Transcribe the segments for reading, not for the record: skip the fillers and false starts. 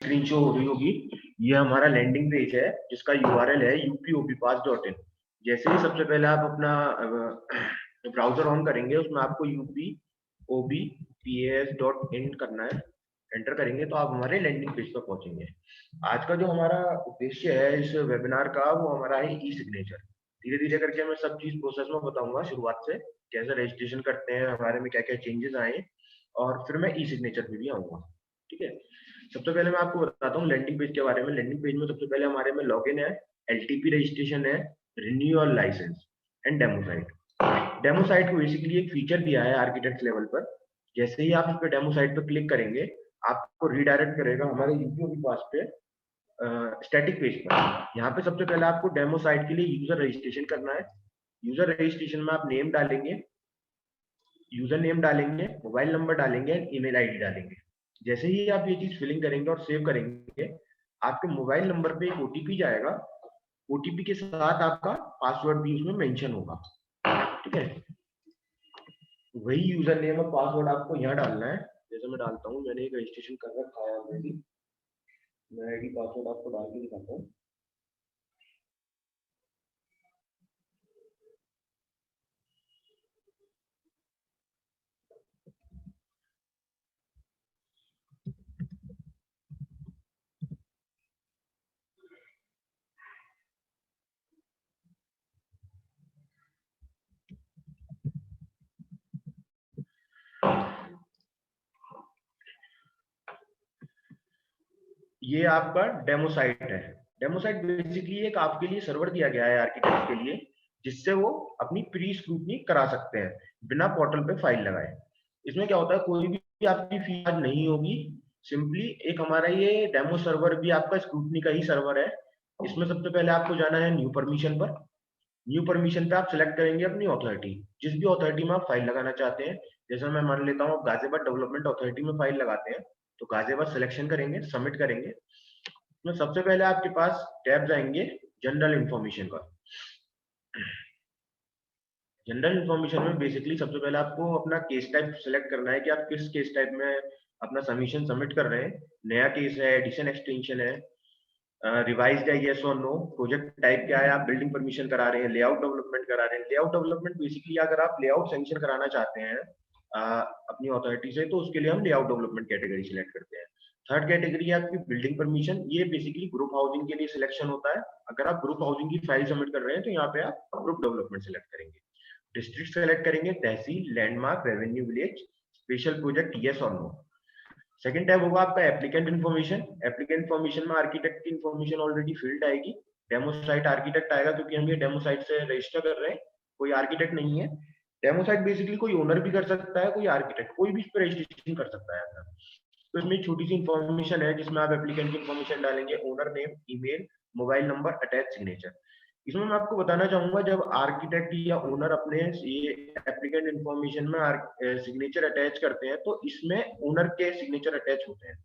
Screen show हो रही होगी, ये हमारा लैंडिंग पेज है जिसका यूआरएल है upoppass.in। जैसे ही सबसे पहले आप अपना ब्राउजर ऑन करेंगे, उसमें आपको upoppass.in करना है। एंटर करेंगे तो आप हमारे लैंडिंग पेज पर पहुंचेंगे। आज का जो हमारा उद्देश्य है इस वेबिनार का, वो हमारा है ई सिग्नेचर। धीरे धीरे करके मैं सब चीज प्रोसेस में बताऊंगा, शुरुआत से कैसे रजिस्ट्रेशन करते हैं, हमारे में क्या क्या चेंजेस आए, और फिर मैं ई सिग्नेचर पे भी आऊंगा। ठीक है, सबसे पहले मैं आपको बताता हूँ लैंडिंग पेज के बारे में। लैंडिंग पेज में सबसे पहले हमारे में लॉगिन है, एलटीपी रजिस्ट्रेशन है, renewal licence and demo site. Demo site को बेसिकली एक फीचर दिया है आर्किटेक्ट लेवल पर। जैसे ही आप इस पे डेमो साइट पर क्लिक करेंगे, आपको रिडायरेक्ट करेगा हमारे यूपीओ के पास पे स्टैटिक पेज पर। यहाँ पे सबसे पहले आपको डेमो साइट के लिए यूजर रजिस्ट्रेशन करना है। यूजर रजिस्ट्रेशन में आप नेम डालेंगे, यूजर नेम डालेंगे, मोबाइल नंबर डालेंगे, ईमेल आईडी डालेंगे। जैसे ही आप ये चीज फिलिंग करेंगे और सेव करेंगे, आपके मोबाइल नंबर पे एक ओटीपी जाएगा। ओटीपी के साथ आपका पासवर्ड भी उसमें मेंशन होगा। ठीक है, वही यूजर नेम और पासवर्ड आपको यहाँ डालना है। जैसे मैं डालता हूँ, मैंने एक रजिस्ट्रेशन कर रखा है ऑलरेडी। मैं आईडी पासवर्ड आपको डाल के दिखाता हूँ। ये आपका डेमो साइट है। डेमो साइट बेसिकली एक आपके लिए सर्वर दिया गया है आर्किटेक्ट के लिए, जिससे वो अपनी प्री स्क्रूटनी करा सकते हैं बिना पोर्टल पे फाइल लगाए। इसमें क्या होता है, कोई भी आपकी फीस नहीं होगी। सिंपली एक हमारा ये डेमो सर्वर भी आपका स्क्रूटनी का ही सर्वर है। इसमें सबसे पहले आपको जाना है न्यू परमिशन पर। न्यू परमिशन पे आप सिलेक्ट करेंगे अपनी ऑथोरिटी, जिस भी ऑथोरिटी में आप फाइल लगाना चाहते हैं। जैसे मैं मान लेता हूँ आप गाजियाबाद डेवलपमेंट अथॉरिटी में फाइल लगाते हैं, तो गाजियाबाद सिलेक्शन करेंगे, सबमिट करेंगे। तो सबसे पहले आपके पास टैब जाएंगे जनरल इंफॉर्मेशन का। जनरल इंफॉर्मेशन में बेसिकली सबसे पहले आपको अपना केस टाइप सिलेक्ट करना है कि आप किस केस टाइप में अपना सबमिशन सबमिट कर रहे हैं। नया केस है, एडिशन एक्सटेंशन है, रिवाइज्ड है, यस और नो। प्रोजेक्ट टाइप क्या है, आप बिल्डिंग परमिशन करा रहे हैं, लेआउट डेवलपमेंट करा रहे हैं। लेआउट डेवलपमेंट बेसिकली अगर आप लेआउट सैंक्शन कराना चाहते हैं अपनी अथॉरिटी से, तो उसके लिए हम लेआउट डेवलपमेंट कैटेगरी सिलेक्ट करते हैं। थर्ड कैटेगरी है आपकी बिल्डिंग परमिशन। ये बेसिकली ग्रुप हाउसिंग के लिए सिलेक्शन होता है। अगर आप ग्रुप हाउसिंग की फाइल सबमिट कर रहे हैं, तो यहाँ पे आप ग्रुप डेवलपमेंट सिलेक्ट करेंगे। डिस्ट्रिक्ट सेलेक्ट करेंगे, tehsil, landmark, revenue village, special project, yes और नो। सेकंड टैब होगा आपका एप्लीकेंट इन्फॉर्मेशन। एप्लीकेंट इन्फॉर्मेशन में आर्किटेक्ट की इन्फॉर्मेशन ऑलरेडी फिल्ड आएगी। डेमो साइट आर्किटेक्ट आएगा, क्योंकि हम ये डेमो साइट से रजिस्टर कर रहे हैं, कोई आर्किटेक्ट नहीं है। डेमो साइट बेसिकली कोई ओनर भी कर सकता है, कोई आर्किटेक्ट, कोई भी इस पर रजिस्ट्रेशन कर सकता है अपना। तो इसमें छोटी सी इन्फॉर्मेशन है जिसमें आप एप्लीकेंट की इन्फॉर्मेशन डालेंगे, owner name, email, mobile number, attach signature. इसमें मैं आपको बताना चाहूंगा, जब आर्किटेक्ट या ओनर अपने ये एप्लीकेंट इन्फॉर्मेशन में सिग्नेचर अटैच करते हैं, तो इसमें ओनर के सिग्नेचर अटैच होते हैं।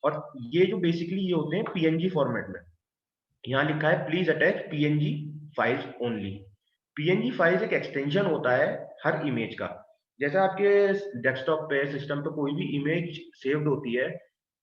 और ये जो बेसिकली ये होते हैं पीएनजी फॉर्मेट में। यहाँ लिखा है please attach PNG files only. PNG files एक एक्सटेंशन होता है हर इमेज का। जैसे आपके डेस्कटॉप पे, सिस्टम पे कोई भी इमेज सेव्ड होती है,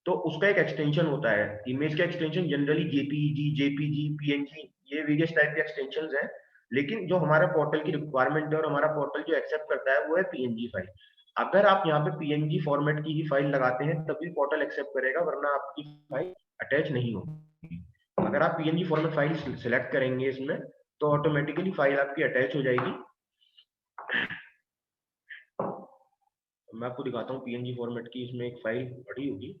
तो उसका एक एक्सटेंशन होता है। इमेज का extension generally JPEG, JPG, PNG, ये वेरियस टाइप के एक्सटेंशन हैं। लेकिन जो हमारा पोर्टल की रिक्वायरमेंट है और हमारा पोर्टल जो एक्सेप्ट करता है, वो है पीएनजी फाइल। अगर आप यहाँ पे पीएनजी फॉर्मेट की ही फाइल लगाते हैं, तभी पोर्टल एक्सेप्ट करेगा, वरना आपकी फाइल अटैच नहीं होगी। अगर आप पीएनजी फॉर्मेट फाइल सिलेक्ट करेंगे इसमें, तो ऑटोमेटिकली फाइल आपकी अटैच हो जाएगी। मैं आपको दिखाता हूँ पीएनजी फॉर्मेट की इसमें एक फाइल पड़ी होगी,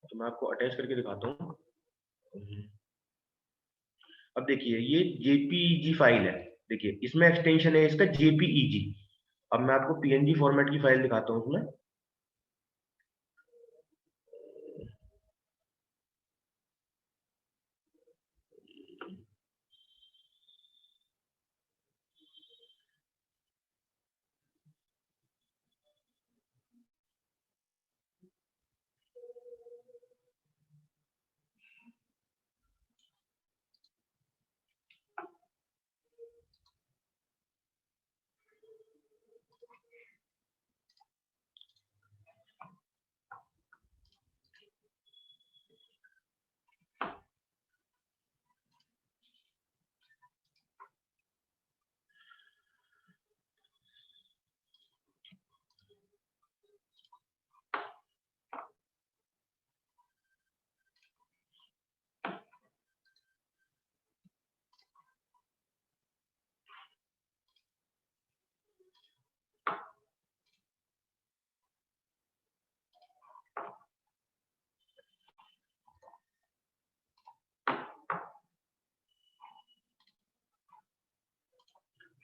तो मैं आपको अटैच करके दिखाता हूँ। अब देखिए ये जेपीईजी फाइल है। देखिए इसमें एक्सटेंशन है इसका जेपीईजी। अब मैं आपको पीएनजी फॉर्मेट की फाइल दिखाता हूँ उसमें।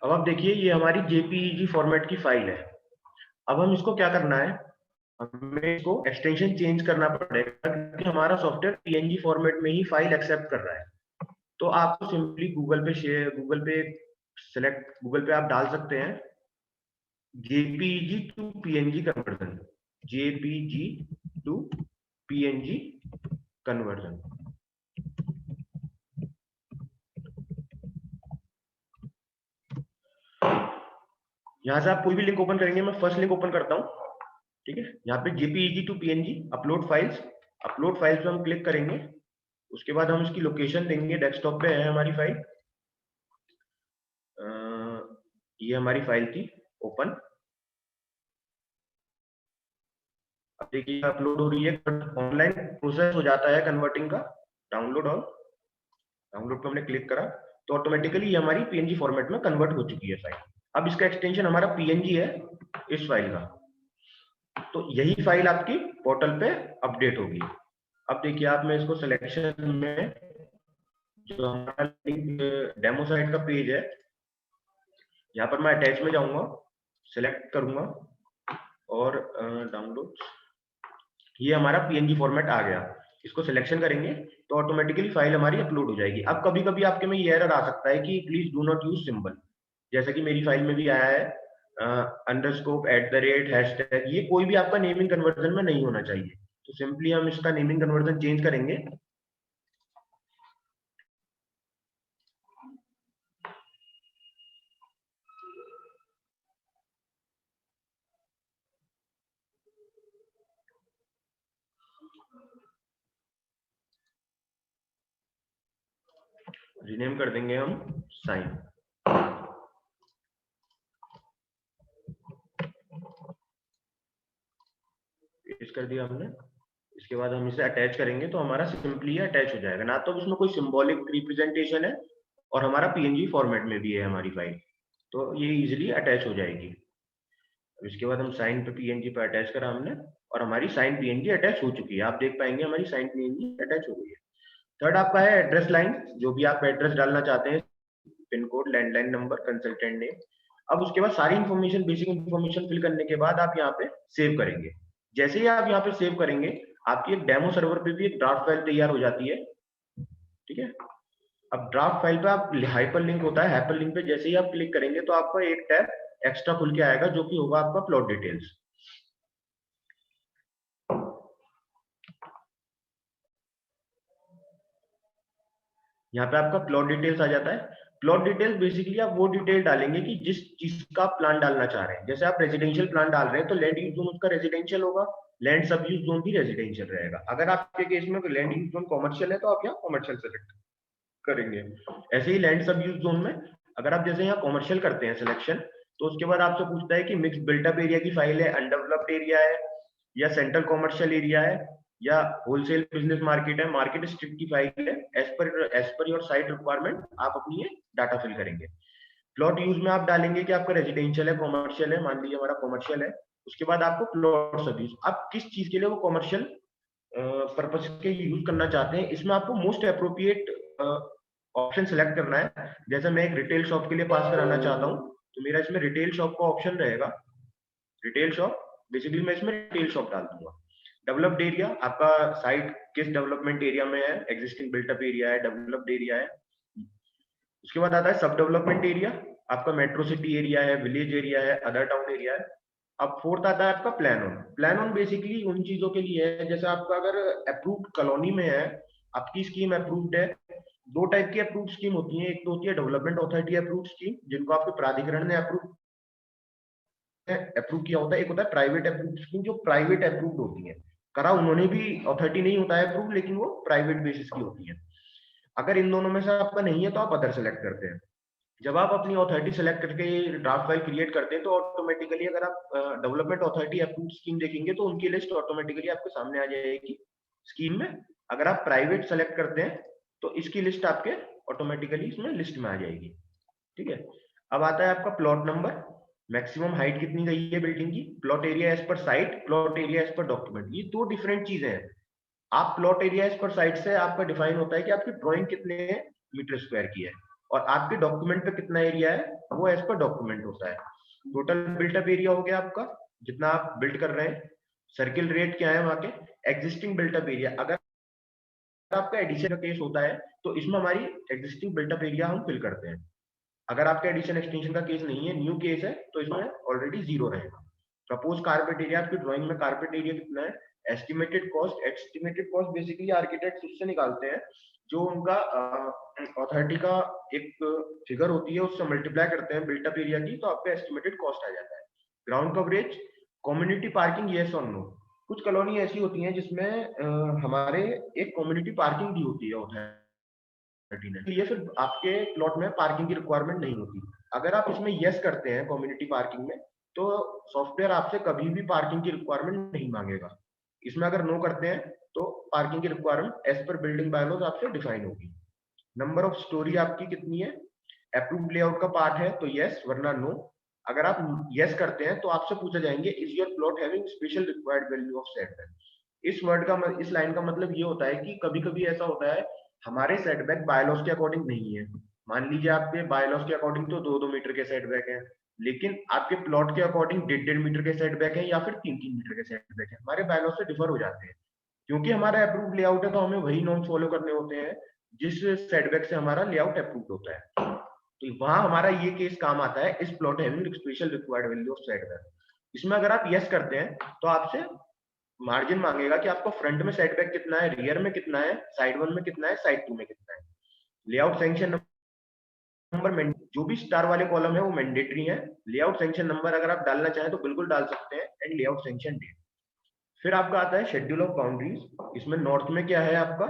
अब आप देखिए ये हमारी जेपीईजी फॉर्मेट की फाइल है। अब हम इसको क्या करना है, हमें इसको एक्सटेंशन चेंज करना पड़ेगा क्योंकि हमारा सॉफ्टवेयर पीएनजी फॉर्मेट में ही फाइल एक्सेप्ट कर रहा है। तो आप सिंपली गूगल पे आप डाल सकते हैं JPG to PNG conversion, JPG to PNG conversion. यहां से आप कोई भी लिंक ओपन करेंगे, मैं फर्स्ट लिंक ओपन करता हूं, ठीक है। यहाँ पे JPEG to PNG upload files पे हम क्लिक करेंगे। उसके बाद हम इसकी लोकेशन देंगे, डेस्कटॉप पे है हमारी फाइल। ये हमारी फाइल थी ओपन। अब देखिए अपलोड हो रही है, ऑनलाइन प्रोसेस हो जाता है कन्वर्टिंग का। डाउनलोड पे हमने क्लिक करा तो ऑटोमेटिकली ये हमारी पीएनजी फॉर्मेट में कन्वर्ट हो चुकी है फाइल। अब इसका एक्सटेंशन हमारा पीएनजी है इस फाइल का, तो यही फाइल आपकी पोर्टल पे अपडेट होगी। अब देखिए आप, मैं इसको सिलेक्शन में, जो हमारा डेमो साइट का पेज है, यहाँ पर मैं अटैच में जाऊंगा, सिलेक्ट करूंगा और डाउनलोड, ये हमारा पीएनजी फॉर्मेट आ गया। इसको सिलेक्शन करेंगे तो ऑटोमेटिकली फाइल हमारी अपलोड हो जाएगी। अब कभी कभी आपके में ये एरर आ सकता है कि please do not use symbol, जैसा कि मेरी फाइल में भी आया है, अंडरस्कोप, @ हैशटैग, ये कोई भी आपका नेमिंग कन्वर्जन में नहीं होना चाहिए। तो सिंपली हम इसका नेमिंग कन्वर्जन चेंज करेंगे। रीनेम कर देंगे हम साइन। पेस्ट कर दिया हमने। इसके बाद हम इसे अटैच करेंगे तो हमारा सिंपली अटैच हो जाएगा, ना तो उसमें कोई सिंबॉलिक रिप्रेजेंटेशन है और हमारा पीएनजी फॉर्मेट में भी है हमारी फाइल, तो ये इजीली अटैच हो जाएगी। इसके बाद हम साइन पे पीएनजी पे अटैच करा हमने और हमारी साइन पीएनजी अटैच हो चुकी है। आप देख पाएंगे हमारी साइन पीएनजी अटैच हो गई है। थर्ड आपका है एड्रेस लाइन, जो भी आप एड्रेस डालना चाहते हैं, pin code, landline number, consultant name. अब उसके बाद सारी इन्फॉर्मेशन, बेसिक इन्फॉर्मेशन फिल करने के बाद आप यहाँ पे सेव करेंगे। जैसे ही आप यहाँ पे सेव करेंगे, आपकी एक डेमो सर्वर पे भी एक ड्राफ्ट फाइल तैयार हो जाती है, ठीक है। अब ड्राफ्ट फाइल पे आप हाइपर लिंक होता है, हाइपर लिंक पे जैसे ही आप क्लिक करेंगे तो आपको एक टैब एक्स्ट्रा खुल के आएगा जो कि होगा आपका प्लॉट डिटेल्स। यहाँ पे आपका प्लॉट डिटेल्स आ जाता है। प्लॉट डिटेल्स बेसिकली आप वो डिटेल डालेंगे कि जिस चीज का आप प्लान डालना चाह रहे हैं। जैसे आप रेजिडेंशियल प्लान डाल रहे हैं तो लैंड यूज जोन उसका रेजिडेंशियल होगा, लैंड सब यूज जोन भी रेजिडेंशियल रहेगा। अगर आपके केस में लैंड यूज जोन कॉमर्शियल है तो आप यहाँ कॉमर्शियल सेलेक्ट करेंगे। ऐसे ही लैंड सब यूज जोन में अगर आप जैसे यहाँ कॉमर्शियल करते हैं सिलेक्शन, तो उसके बाद आपसे पूछता है कि मिक्स बिल्टअप एरिया की फाइल है, अनडेवलप्ड एरिया है, या सेंट्रल कॉमर्शियल एरिया है, या होलसेल बिजनेस मार्केट है, मार्केट स्ट्रिक्ट की फाइल है। As per your site requirement आप अपनी ये डाटा फिल करेंगे। प्लॉट यूज में आप डालेंगे कि आपका रेजिडेंशियल है, कॉमर्शियल है। मान लीजिए हमारा कॉमर्शियल है, उसके बाद आपको प्लॉट सब यूज, आप किस चीज के लिए वो कॉमर्शियल पर्पस के यूज करना चाहते हैं, इसमें आपको मोस्ट अप्रोप्रिएट ऑप्शन सेलेक्ट करना है। जैसे मैं एक रिटेल शॉप के लिए पास कराना चाहता हूँ, तो मेरा इसमें रिटेल शॉप का ऑप्शन रहेगा, रिटेल शॉप। बेसिकली मैं इसमें रिटेल शॉप डाल दूंगा। डेवलप्ड एरिया, आपका साइट किस डेवलपमेंट एरिया में है, एग्जिस्टिंग बिल्टअप एरिया है, डेवलप्ड एरिया है। उसके बाद आता है सब डेवलपमेंट एरिया, आपका मेट्रो सिटी एरिया है, विलेज एरिया है, अदर टाउन एरिया है। अब फोर्थ आता है आपका plan on. Plan on basically उन चीजों के लिए है, जैसे आपका अगर अप्रूव्ड कॉलोनी में है, आपकी स्कीम अप्रूव्ड है। दो टाइप की अप्रूव्ड स्कीम होती है, एक तो होती है डेवलपमेंट अथॉरिटी अप्रूव्ड स्कीम, जिनको आपके प्राधिकरण ने अप्रूव किया होता है। एक होता है प्राइवेट अप्रूव्ड स्कीम, जो प्राइवेट अप्रूव्ड होती है, करा उन्होंने भी, अथॉरिटी नहीं होता है अप्रूव, लेकिन वो प्राइवेट बेसिस की होती है। अगर इन दोनों में से आपका नहीं है तो आप अदर सेलेक्ट करते हैं। जब आप अपनी अथॉरिटी सेलेक्ट करके ड्राफ्ट फाइल क्रिएट करते हैं तो ऑटोमेटिकली अगर आप डेवलपमेंट अथॉरिटी अप्रूव्ड स्कीम देखेंगे तो उनकी लिस्ट ऑटोमेटिकली आपके सामने आ जाएगी स्कीम में। अगर आप प्राइवेट सेलेक्ट करते हैं तो इसकी लिस्ट आपके ऑटोमेटिकली इसमें लिस्ट में आ जाएगी, ठीक है। अब आता है आपका प्लॉट नंबर, मैक्सिमम हाइट कितनी गई है बिल्डिंग की, plot area as per site, plot area as per document. ये दो डिफरेंट चीजें हैं। आप plot area as per site से आपका डिफाइन होता है कि आपकी ड्राइंग कितने मीटर स्क्वायर की है, और आपके डॉक्यूमेंट पे कितना एरिया है वो एज पर डॉक्यूमेंट होता है। टोटल बिल्टअप एरिया हो गया आपका, जितना आप बिल्ड कर रहे हैं। सर्किल रेट क्या है वहां के, एग्जिस्टिंग बिल्टअप एरिया। अगर आपका एडिशन का केस होता है तो इसमें हमारी एग्जिस्टिंग बिल्टअप एरिया हम फिल करते हैं। अगर आपका एडिशन एक्सटेंशन का केस नहीं है, न्यू केस है, तो इसमें ऑलरेडी जीरो रहेगा। सपोज कारपेट एरिया, आपकी ड्राइंग में कारपेट एरिया कितना है, एस्टिमेटेड कॉस्ट बेसिकली आर्किटेक्ट उससे निकालते हैं जो उनका अथॉरिटी का एक फिगर होती है, उससे मल्टीप्लाई करते हैं बिल्टअप एरिया की, तो आपका एस्टिमेटेड कॉस्ट आ जाता है। Ground coverage, community parking, yes और नो। कुछ कॉलोनी ऐसी होती हैं जिसमें हमारे एक कम्युनिटी पार्किंग भी होती है ये, फिर आपके प्लॉट में पार्किंग की रिक्वायरमेंट नहीं होती। अगर आप इसमें यस करते हैं कम्युनिटी पार्किंग में, तो सॉफ्टवेयर आपसे कभी भी पार्किंग की रिक्वायरमेंट नहीं मांगेगा। इसमें अगर नो करते हैं तो पार्किंग की requirement as per building bylaws आपसे डिफाइन होगी। नंबर ऑफ स्टोरी आपकी कितनी है, अप्रूव्ड लेआउट का पार्ट है तो यस, वरना नो। अगर आप यस करते हैं तो आपसे पूछा जाएंगे is your plot having special required value of setback. इस लाइन का मतलब ये होता है कि कभी कभी ऐसा होता है हमारे सेटबैक बायलॉज के अकॉर्डिंग नहीं है। मान लीजिए आपके बायलॉज के अकॉर्डिंग तो 2-2 मीटर के सेटबैक है, लेकिन आपके प्लॉट के अकॉर्डिंग 1.5 मीटर के सेटबैक है या फिर 3-3 मीटर के सेटबैक है। हमारे बायलॉज से डिफर हो जाते हैं। क्योंकि हमारा अप्रूव्ड लेआउट है तो हमें वही नॉर्म्स फॉलो करने होते हैं जिस सेटबैक से हमारा लेआउट अप्रूव्ड होता है। तो वहां हमारा ये केस काम आता है, इस plot having special required value of setback. इसमें अगर आप यस करते हैं तो आपसे मार्जिन मांगेगा कि आपको फ्रंट में सेटबैक कितना है, रियर में कितना है, साइड 1 में कितना है, साइड 2 में कितना है। लेआउट सैंक्शन नंबर, जो भी स्टार वाले कॉलम है वो मैंडेटरी है। लेआउट सैंक्शन नंबर अगर आप डालना चाहें तो बिल्कुल डाल सकते हैं, एंड लेआउट सैंक्शन डेट। फिर आपका आता है शेड्यूल ऑफ बाउंड्रीज। इसमें नॉर्थ में क्या है आपका,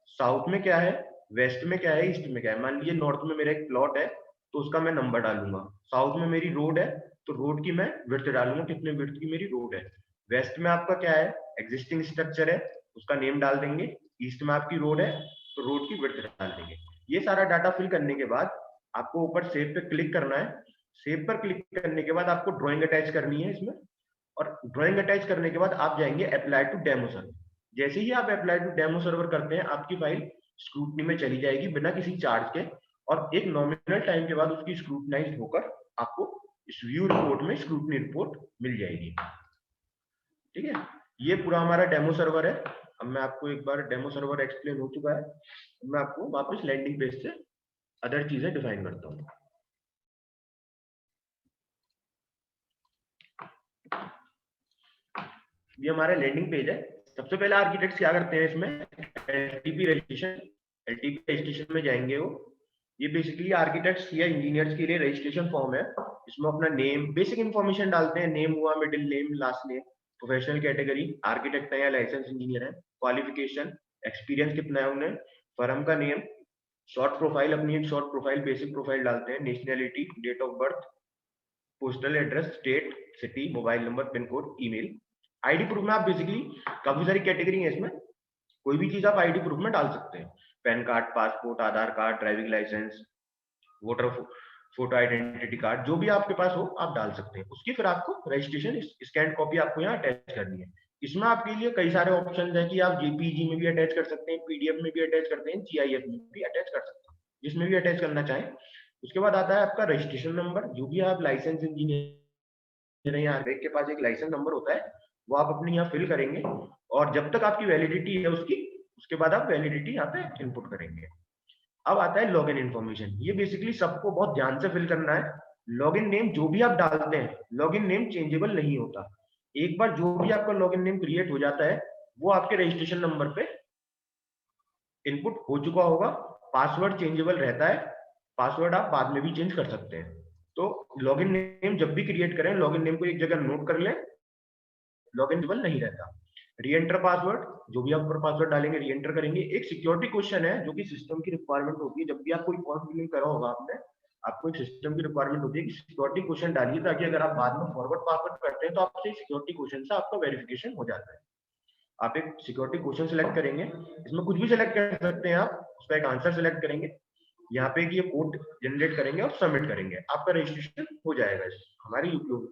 साउथ में क्या है, वेस्ट में क्या है, ईस्ट में क्या है। मान लीजिए नॉर्थ में मेरा एक प्लॉट है तो उसका मैं नंबर डालूंगा। साउथ में मेरी रोड है तो रोड की मैं विड्थ डालूंगा, कितने विड्थ की मेरी रोड है। वेस्ट में आपका क्या है, एग्जिस्टिंग स्ट्रक्चर है, उसका नेम डाल देंगे। ईस्ट में आपकी रोड है तो रोड की विड्थ डाल देंगे। ये सारा डाटा फिल करने के बाद आपको ऊपर सेव पे क्लिक करना है। सेव पर क्लिक करने के बाद आपको ड्राइंग अटैच करनी है इसमें, और ड्राइंग अटैच करने के बाद आप जाएंगे अप्लाई टू डेमो सर्वर। जैसे ही आप अप्लाई टू डेमो सर्वर करते हैं आपकी फाइल स्क्रूटनी में चली जाएगी बिना किसी चार्ज के, और एक नॉमिनल टाइम के बाद उसकी स्क्रूटनाइज होकर आपको इस व्यू रिपोर्ट में स्क्रूटनी रिपोर्ट मिल जाएगी। ठीक है, ये पूरा हमारा डेमो सर्वर है। अब मैं आपको एक बार डेमो सर्वर एक्सप्लेन हो चुका है, मैं आपको वापस लैंडिंग पेज से अदर चीजें डिफाइन करता हूँ। ये हमारा लैंडिंग पेज है। सबसे पहले आर्किटेक्ट्स क्या करते हैं इसमें, एलटीपी रजिस्ट्रेशन में जाएंगे वो। ये बेसिकली आर्किटेक्ट्स या इंजीनियर्स के लिए रजिस्ट्रेशन फॉर्म है। इसमें अपना नेम, बेसिक इन्फॉर्मेशन डालते हैं, नेम हुआ, middle name, last name, professional category, architect है या लाइसेंस इंजीनियर है, क्वालिफिकेशन, एक्सपीरियंस कितना है उन्हें, फर्म का नेम, शॉर्ट प्रोफाइल, अपनी एक शॉर्ट प्रोफाइल, बेसिक प्रोफाइल डालते हैं, nationality, date of birth, postal address, state, city, mobile number, pin code, email. ID proof में आप बेसिकली काफी सारी कैटेगरी है इसमें, कोई भी चीज आप आईडी प्रूफ में डाल सकते हैं। PAN card, passport, Aadhaar card, driving licence, voter photo identity card, जो भी आपके पास हो आप डाल सकते हैं। उसकी फिर आपको रजिस्ट्रेशन स्कैन कॉपी आपको यहाँ अटैच करनी है। इसमें आपके लिए कई सारे ऑप्शन है कि आप जेपीजी में भी अटैच कर सकते हैं, पीडीएफ में भी अटैच करते हैं, जीआईएफ में भी अटैच कर सकते हैं, जिसमें भी अटैच करना चाहें। उसके बाद आता है आपका रजिस्ट्रेशन नंबर। जो भी आप लाइसेंस इंजीनियर यहाँ के पास एक लाइसेंस नंबर होता है, वो आप अपने यहाँ फिल करेंगे, और जब तक आपकी वैलिडिटी है उसकी, उसके बाद आप वैलिडिटी यहाँ पे इनपुट करेंगे। अब आता है लॉगिन इन्फॉर्मेशन। ये बेसिकली सबको बहुत ध्यान से फिल करना है। लॉगिन नेम जो भी आप डालते हैं, लॉगिन नेम चेंजेबल नहीं होता। एक बार जो भी आपका लॉगिन नेम क्रिएट हो जाता है वो आपके रजिस्ट्रेशन नंबर पे इनपुट हो चुका होगा। पासवर्ड चेंजेबल रहता है, पासवर्ड आप बाद में भी चेंज कर सकते हैं। तो लॉगिन नेम जब भी क्रिएट करें, लॉगिन नेम को एक जगह नोट कर लें, लॉगिन नहीं रहता। री एंटर पासवर्ड, जो भी आप ऊपर पासवर्ड डालेंगे री एंटर करेंगे। एक सिक्योरिटी क्वेश्चन है जो कि सिस्टम की रिक्वायरमेंट होती है, जब भी आप कोई फॉर्म फिलिंग करा होगा आपने, आपको एक सिस्टम की रिक्वायरमेंट होती है कि सिक्योरिटी क्वेश्चन डालिए, ताकि अगर आप बाद में फॉरवर्ड पासवर्ड करते हैं तो आपसे सिक्योरिटी क्वेश्चन से आपका वेरिफिकेशन हो जाता है। आप एक सिक्योरिटी क्वेश्चन सेलेक्ट करेंगे, इसमें कुछ भी सेलेक्ट कर सकते हैं आप, उसका एक आंसर सेलेक्ट करेंगे, यहाँ पे ये कोड जनरेट करेंगे और सबमिट करेंगे, आपका रजिस्ट्रेशन हो जाएगा हमारी यूपीओ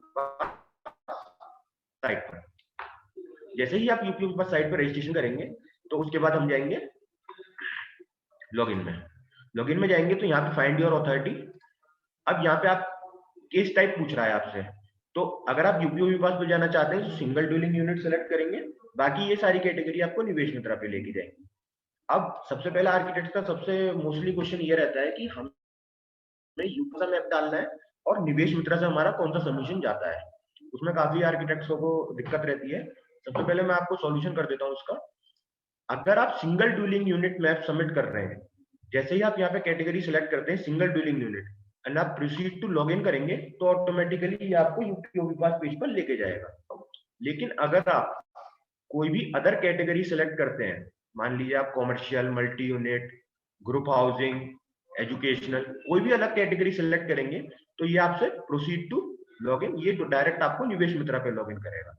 साइट पर। जैसे ही आप यूपीओ साइट पर रजिस्ट्रेशन करेंगे तो उसके बाद हम जाएंगे लॉगिन में। लॉगिन में जाएंगे तो यहाँ पे फाइंड योर अथॉरिटी। अब यहाँ पे आप केस टाइप पूछ रहा है आपसे, तो अगर आप यूपीओवी पास पे जाना चाहते हैं तो सिंगल ड्वेलिंग यूनिट सेलेक्ट करेंगे, बाकी ये सारी कैटेगरी आपको निवेश मित्रा पे लेके जाएंगे। अब सबसे पहला आर्किटेक्ट का सबसे मोस्टली क्वेश्चन ये रहता है कि हमें यूपीओ मैप डालना है और निवेश मित्रा से हमारा कौन सा सबमिशन जाता है। उसमें काफी आर्किटेक्ट्स को दिक्कत रहती है। सबसे पहले मैं आपको सॉल्यूशन कर देता हूँ उसका। अगर आप single dwelling unit map submit कर रहे हैं, जैसे ही आप यहाँ पे कैटेगरी सिलेक्ट करते हैं सिंगल ड्वेलिंग यूनिट एंड आप प्रोसीड टू लॉग इन करेंगे तो ऑटोमेटिकली ये आपको यूपीओवी पास पेज पर लेके जाएगा। लेकिन अगर आप कोई भी अदर कैटेगरी सिलेक्ट करते हैं, मान लीजिए आप commercial, multi unit, group housing, educational, कोई भी अलग कैटेगरी सिलेक्ट करेंगे तो ये आपसे प्रोसीड टू लॉगिन, ये तो डायरेक्ट आपको निवेश मित्रा पे लॉगिन करेगा।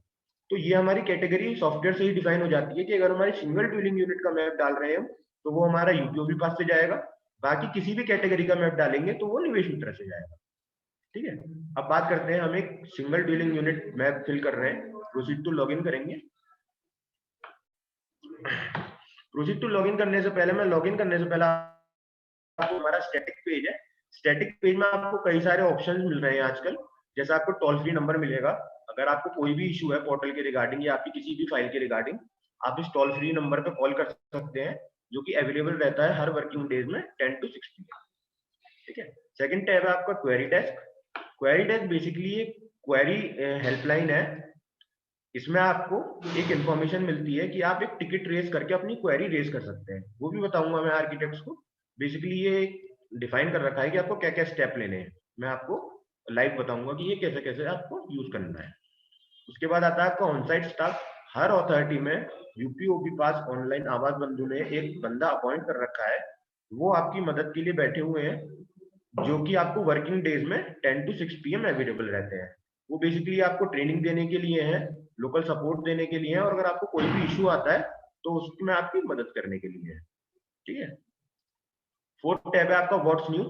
तो ये हमारी कैटेगरी सॉफ्टवेयर से ही डिफाइन हो जाती है कि अगर हमारी सिंगल ड्वेलिंग यूनिट का मैप डाल रहे हैं तो वो हमारा यूपीओवी पास से जाएगा, बाकी किसी भी कैटेगरी का मैप डालेंगे तो वो निवेश मित्रा से जाएगा। ठीक है, अब बात करते हैं, हम एक single dwelling unit map fill कर रहे हैं, प्रोसीड टू लॉगिन करेंगे। प्रोसीड टू लॉगिन करने से पहले, मैं लॉगिन करने से पहले आपको हमारा स्टैटिक पेज है, स्टैटिक पेज में आपको कई सारे ऑप्शंस मिल रहे हैं आजकल। जैसे आपको टोल फ्री नंबर मिलेगा, अगर आपको कोई भी इशू है पोर्टल के रिगार्डिंग या आपकी किसी भी फाइल के रिगार्डिंग, आप इस टोल फ्री नंबर पे कॉल कर सकते हैं, जो कि अवेलेबल रहता है हर वर्किंग डेज में 10 to 6 PM। ठीक है, सेकंड टैब है आपका query desk. Query desk basically एक क्वेरी हेल्पलाइन है। इसमें आपको एक इंफॉर्मेशन मिलती है कि आप एक टिकट रेस करके अपनी क्वेरी रेस कर सकते हैं, वो भी बताऊंगा मैं आर्किटेक्ट्स को। बेसिकली ये डिफाइन कर रखा है कि आपको क्या क्या स्टेप लेने हैं, मैं आपको लाइव बताऊंगा कि ये कैसे कैसे आपको यूज करना है। उसके बाद आता है आपका ऑनसाइट स्टाफ। हर अथॉरिटी में यूपीओपी पास ऑनलाइन आवास बंधु ने एक बंदा अपॉइंट कर रखा है, वो आपकी मदद के लिए बैठे हुए हैं, जो कि आपको वर्किंग डेज में 10 to 6 PM अवेलेबल रहते हैं। वो बेसिकली आपको ट्रेनिंग देने के लिए है, लोकल सपोर्ट देने के लिए है, और अगर आपको कोई भी इशू आता है तो उसमें आपकी मदद करने के लिए है। ठीक है, फोर्थ टैब है आपका व्हाट्स न्यू।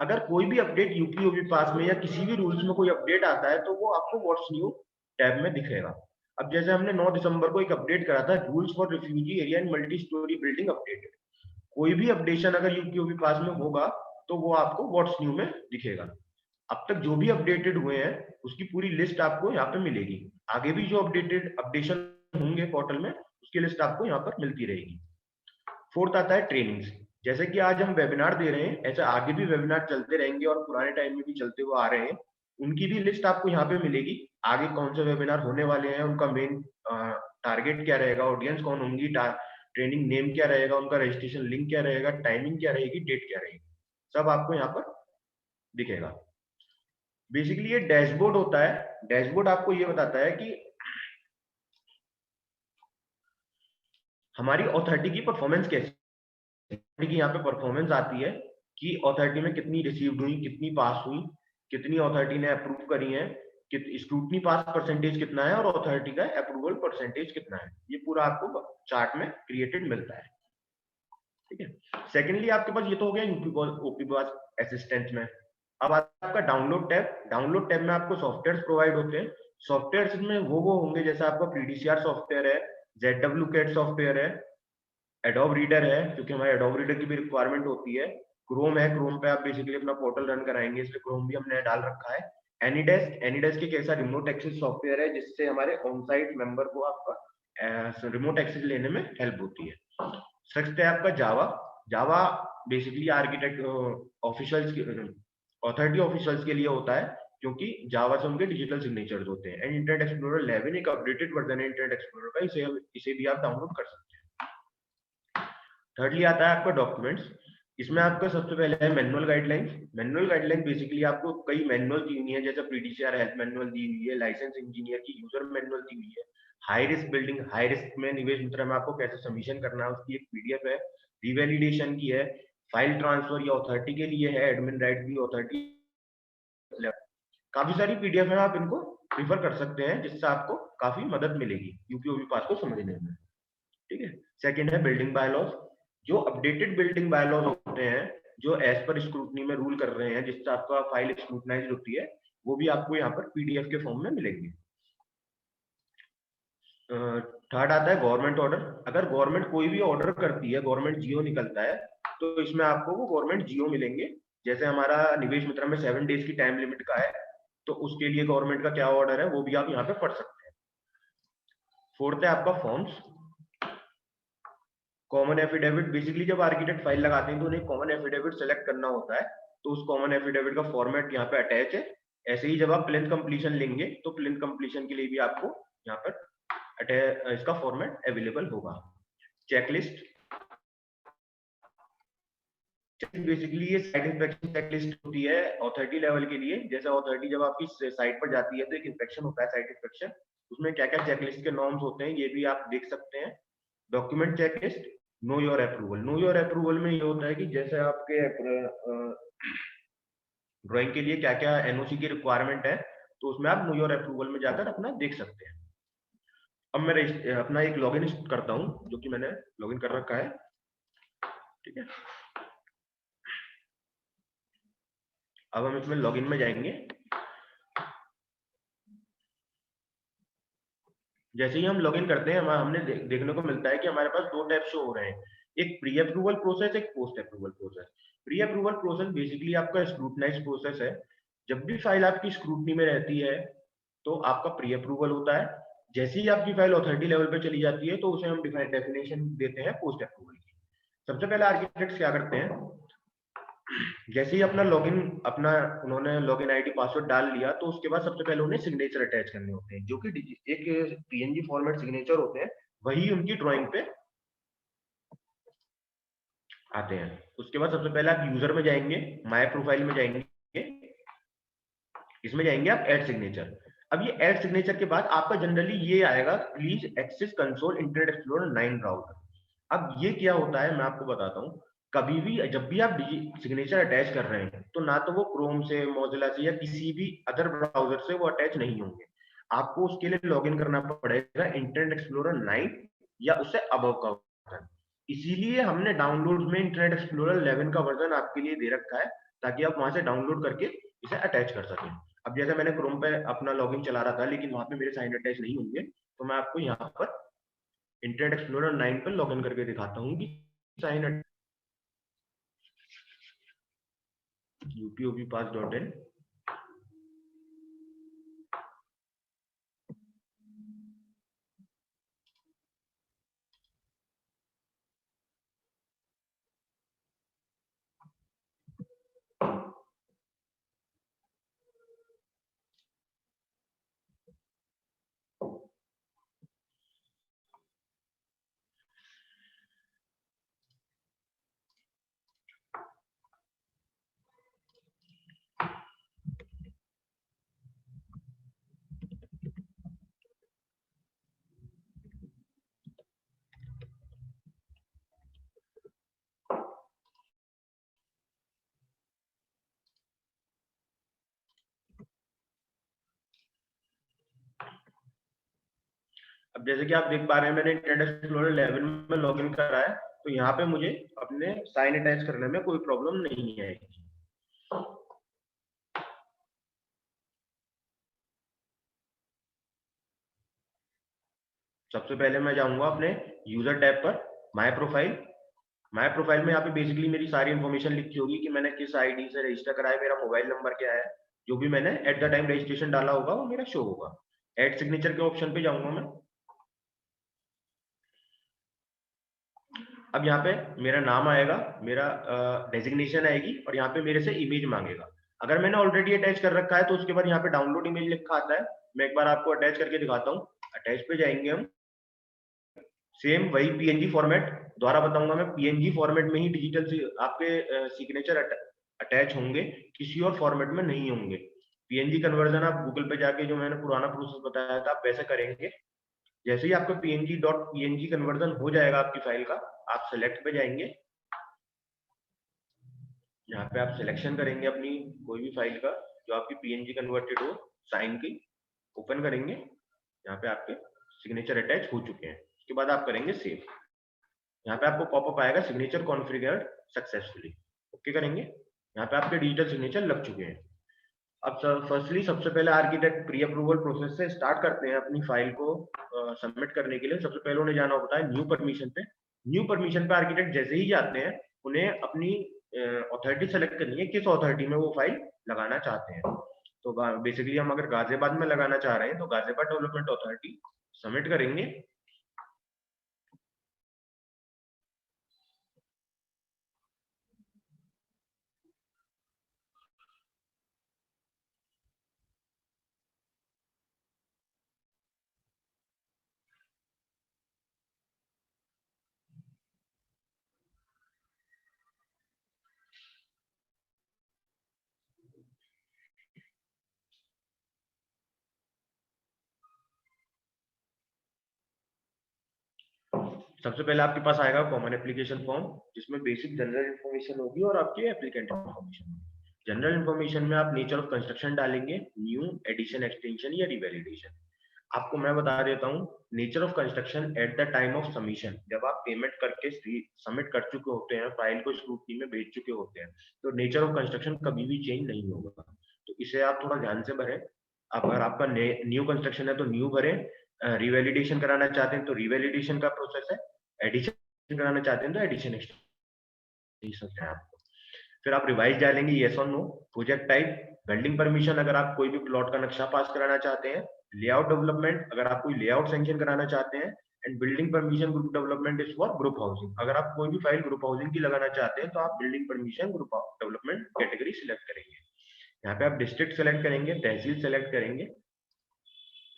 अगर कोई भी अपडेट यूपीओवी पास में या किसी भी रूल्स में कोई अपडेट आता है तो वो आपको व्हाट्स न्यू टैब में दिखेगा। अब जैसे हमने 9 दिसंबर को एक अपडेट करा था, rules for refugee area and multi storey building updated. कोई भी अपडेशन अगर यूपीओवी पास में होगा तो वो आपको व्हाट्स न्यू में दिखेगा। अब तक जो भी अपडेटेड हुए हैं उसकी पूरी लिस्ट आपको यहाँ पे मिलेगी। आगे भी जो अपडेशन होंगे पोर्टल में उसकी लिस्ट आपको यहाँ पर मिलती रहेगी। फोर्थ आता है ट्रेनिंग्स। जैसे कि आज हम वेबिनार दे रहे हैं, ऐसे आगे भी वेबिनार चलते रहेंगे और पुराने टाइम में भी चलते हुए आ रहे हैं, उनकी भी लिस्ट आपको यहाँ पे मिलेगी। आगे कौन से वेबिनार होने वाले हैं, उनका मेन टारगेट क्या रहेगा, ऑडियंस कौन होंगी, ट्रेनिंग नेम क्या रहेगा, उनका रजिस्ट्रेशन लिंक क्या रहेगा, टाइमिंग क्या रहेगी, डेट क्या रहेगी, सब आपको यहाँ पर दिखेगा। बेसिकली ये डैशबोर्ड होता है। डैशबोर्ड आपको ये बताता है कि हमारी अथॉरिटी की परफॉर्मेंस कैसी, की यहाँ पे परफॉर्मेंस आती है कि अथॉरिटी में कितनी रिसीव्ड हुई, कितनी पास हुई, कितनी अथॉरिटी ने अप्रूव करी है, स्क्रूटनी पास परसेंटेज कितना है और अथॉरिटी का अप्रूवल परसेंटेज कितना है, ये पूरा आपको चार्ट में क्रिएटेड मिलता है। ठीक है, सेकेंडली आपके पास ये तो हो गया यूपी पास असिस्टेंट में। अब आता है आपका डाउनलोड टैब। डाउनलोड टैब में आपको सॉफ्टवेयर प्रोवाइड होते हैं। सॉफ्टवेयर में वो होंगे जैसे आपका पीडीसीआर सॉफ्टवेयर है, ZWCAT सॉफ्टवेयर है, एडोब रीडर है, क्योंकि हमारे एडोब रीडर की भी रिक्वायरमेंट होती है। क्रोम है, क्रोम पे आप बेसिकली अपना पोर्टल रन कराएंगे, इसलिए क्रोम भी हमने डाल रखा है। एनीडेस्क, एनीडेस्क एक ऐसा रिमोट एक्सेस सॉफ्टवेयर है जिससे हमारे ऑन साइट मेंबर को आपका रिमोट एक्सेस लेने में हेल्प होती है। सिक्स्थ है आपका Java. Java basically architect officials, authority officials के लिए होता है, क्योंकि जावा से उनके डिजिटल सिग्नेचर्स होते हैं। एंड इंटरनेट एक्सप्लोरर 11 एक अपडेटेड वर्जन है इंटरनेट एक्सप्लोरर का, इसे भी आप डाउनलोड कर सकते हैं। थर्डली आता है आपका डॉक्यूमेंट्स। इसमें आपका सबसे पहले है manual guidelines. Manual guideline basically आपको कई मैनुअल दी हुई है, जैसे पीडीसीआर हेल्थ मैनुअल दी हुई है, लाइसेंस इंजीनियर की यूजर मैनुअल दी हुई है, high risk building, high risk में निवेश मित्रा में आपको कैसे सबमिशन करना है उसकी एक पीडीएफ है, रिवैलिडेशन की है, फाइल ट्रांसफर या अथॉरिटी के लिए है, एडमिन राइट की अथॉरिटी, काफी सारी पीडीएफ है, आप इनको प्रीफर कर सकते हैं जिससे आपको काफी मदद मिलेगी यूपीओवी पास को समझने में। ठीक है, सेकंड है बिल्डिंग बायलॉज। जो अपडेटेड बिल्डिंग बायलॉज होते हैं, जो एज पर स्क्रूटनी में रूल कर रहे हैं, जिससे आपका फाइल स्क्रूटनाइज होती है, वो भी आपको यहाँ पर पीडीएफ के फॉर्म में मिलेंगे। थर्ड आता है गवर्नमेंट ऑर्डर। अगर गवर्नमेंट कोई भी ऑर्डर करती है, गवर्नमेंट जीओ निकलता है, तो इसमें आपको वो गवर्नमेंट जियो मिलेंगे। जैसे हमारा निवेश मित्रा में 7 डेज की टाइम लिमिट का है, तो उसके लिए गवर्नमेंट का क्या ऑर्डर है वो भी आप यहाँ पे पढ़ सकते हैं। फोर्थ है आपका फॉर्म्स। कॉमन एफिडेविट, बेसिकली जब आर्किटेक्ट फाइल लगाते हैं तो उन्हें कॉमन एफिडेविट सेलेक्ट करना होता है, तो उस कॉमन एफिडेविट का फॉर्मेट यहाँ पे अटैच है। ऐसे ही जब आप प्लिंथ कंप्लीशन लेंगे तो प्लिंथ कंप्लीशन के लिए भी आपको यहाँ पर इसका फॉर्मेट अवेलेबल होगा। चेकलिस्ट, बेसिकली ये साइट इंस्पेक्शन चेकलिस्ट होती है अथॉरिटी लेवल के लिए। जैसे अथॉरिटी जब आपकी साइट पर जाती है तो एक इंस्पेक्शन होता है, साइट इंस्पेक्शन, उसमें क्या क्या चेकलिस्ट के नॉर्म्स होते हैं ये भी आप देख सकते हैं। Document checklist, no your approval. No your approval में ये होता है कि जैसे आपके ड्राइंग के लिए क्या क्या एनओसी की रिक्वायरमेंट है, तो उसमें आप नो योर अप्रूवल में जाकर अपना देख सकते हैं। अब मैं अपना एक लॉगिन करता हूं, जो कि मैंने लॉगिन कर रखा है, ठीक है। अब हम इसमें लॉगिन में जाएंगे। जैसे ही हम लॉगिन करते हैं हमने देखने को मिलता है कि हमारे पास दो टैब शो हो रहे हैं, एक प्री अप्रूवल प्रोसेस, एक post approval process. Pre approval process basically आपका स्क्रूटनाइज प्रोसेस है। जब भी फाइल आपकी स्क्रूटनी में रहती है तो आपका प्री अप्रूवल होता है। जैसे ही आपकी फाइल अथॉरिटी लेवल पे चली जाती है तो उसे हम डेफिनेशन देते हैं पोस्ट अप्रूवल की। सबसे पहले आर्किटेक्ट्स क्या करते हैं, जैसे ही अपना लॉगिन, अपना उन्होंने लॉगिन आईडी पासवर्ड डाल लिया, तो उसके बाद सबसे पहले उन्हें सिग्नेचर अटैच करने होते हैं, जो कि एक पीएनजी फॉर्मेट सिग्नेचर होते हैं, वही उनकी ड्राइंग पे आते हैं। उसके बाद सबसे पहले आप यूजर में जाएंगे, माय प्रोफाइल में जाएंगे, इसमें जाएंगे आप ऐड सिग्नेचर। अब ये ऐड सिग्नेचर के बाद आपका जनरली ये आएगा, please access console internet explorer 9 browser. अब ये क्या होता है मैं आपको बताता हूँ। कभी भी जब भी आप सिग्नेचर अटैच कर रहे हैं तो ना तो वो क्रोम से, मोजिला से या किसी भी अदर ब्राउजर से वो अटैच नहीं होंगे। आपको उसके लिए लॉगिन करना पड़ेगा इंटरनेट एक्सप्लोरर 9 या उससे अबव का वर्जन। इसीलिए हमने डाउनलोड में इंटरनेट एक्सप्लोरर 11 का वर्जन आपके लिए दे रखा है, ताकि आप वहां से डाउनलोड करके इसे अटैच कर सकें। अब जैसे मैंने क्रोम पे अपना लॉगिन चला रहा था लेकिन वहां पे मेरे साइन अटैच नहीं होंगे, तो मैं आपको यहाँ पर इंटरनेट एक्सप्लोरर 9 पर लॉगिन करके दिखाता हूँ कि साइन upoppass.in। अब जैसे कि आप देख पा रहे हैं मैंने इंटरनेट एक्सप्लोरर 11 में लॉगिन करा है, तो यहाँ पे मुझे अपने साइन अटैच करने में कोई प्रॉब्लम नहीं है। सबसे पहले मैं जाऊंगा अपने यूजर टैब पर, माय प्रोफाइल। माय प्रोफाइल में यहाँ पे बेसिकली मेरी सारी इन्फॉर्मेशन लिखी होगी कि मैंने किस आईडी से रजिस्टर करा है, मेरा मोबाइल नंबर क्या है, जो भी मैंने एट द टाइम रजिस्ट्रेशन डाला होगा वो मेरा शो होगा। एड सिग्नेचर के ऑप्शन पे जाऊंगा मैं। अब यहाँ पे मेरा नाम आएगा, मेरा डेजिग्नेशन आएगी और यहाँ पे मेरे से इमेज मांगेगा। अगर मैंने ऑलरेडी अटैच कर रखा है तो उसके बाद यहाँ पे डाउनलोड इमेज लिखा आता है। मैं एक बार आपको अटैच करके दिखाता हूँ। अटैच पे जाएंगे हम, सेम वही पीएनजी फॉर्मेट, दोबारा बताऊंगा मैं, पीएनजी फॉर्मेट में ही डिजिटल आपके सिग्नेचर अटैच होंगे, किसी और फॉर्मेट में नहीं होंगे। पीएनजी कन्वर्जन आप गूगल पे जाके जो मैंने पुराना प्रोसेस बताया था आप वैसे करेंगे। जैसे ही आपका png कन्वर्जन हो जाएगा आपकी फाइल का, आप सेलेक्ट पे जाएंगे, यहाँ पे आप सिलेक्शन करेंगे अपनी कोई भी फाइल का जो आपकी पीएनजी कन्वर्टेड हो, साइन की, ओपन करेंगे। यहाँ पे आपके सिग्नेचर अटैच हो चुके हैं। उसके बाद आप करेंगे सेव। यहाँ पे आपको पॉपअप आएगा सिग्नेचर कॉन्फ़िगर्ड सक्सेसफुली, ओके करेंगे। यहाँ पे आपके डिजिटल सिग्नेचर लग चुके हैं। अब फर्स्टली सबसे पहले आर्किटेक्ट प्री अप्रूवल प्रोसेस से स्टार्ट करते हैं अपनी फाइल को सबमिट करने के लिए। सबसे पहले उन्हें जाना होता है न्यू परमिशन पे। न्यू परमिशन पे आर्किटेक्ट जैसे ही जाते हैं उन्हें अपनी अथॉरिटी सेलेक्ट करनी है, किस अथॉरिटी में वो फाइल लगाना चाहते हैं। तो बेसिकली हम अगर गाजियाबाद में लगाना चाह रहे हैं तो गाजियाबाद डेवलपमेंट अथॉरिटी सबमिट करेंगे। सबसे पहले आपके पास आएगा कॉमन एप्लीकेशन फॉर्म, जिसमें बेसिक जनरल इन्फॉर्मेशन होगी और आपकी एप्लीकेंट इन्फॉर्मेशन। जनरल इन्फॉर्मेशन में आप नेचर ऑफ कंस्ट्रक्शन डालेंगे, न्यू, एडिशन, एक्सटेंशन या रिवैलिडेशन। आपको मैं बता देता हूँ, nature of construction at the time of submission, जब आप पेमेंट करके सबमिट कर चुके होते हैं, फाइल को स्क्रूटनी में भेज चुके होते हैं, तो नेचर ऑफ कंस्ट्रक्शन कभी भी चेंज नहीं होगा। तो इसे आप थोड़ा ध्यान से भरें। अगर आपका न्यू कंस्ट्रक्शन है तो न्यू भरें, रिवैलिडेशन कराना चाहते हैं तो रिवैलिडेशन का प्रोसेस है, एडिशन कराना चाहते हैं तो एडिशन एक्सटेंशन है आपको। फिर आप रिवाइज डालेंगे येस और no. Project type, building permission अगर आप कोई भी प्लॉट का नक्शा पास कराना चाहते हैं, लेआउट डेवलपमेंट अगर आप कोई लेआउट सैंक्शन कराना चाहते हैं, and building permission group development is for group housing. अगर आप कोई भी फाइल ग्रुप हाउसिंग की लगाना चाहते हैं तो आप building permission group development category select करेंगे। यहाँ पे आप डिस्ट्रिक्ट सेलेक्ट करेंगे, तहसील सेलेक्ट करेंगे,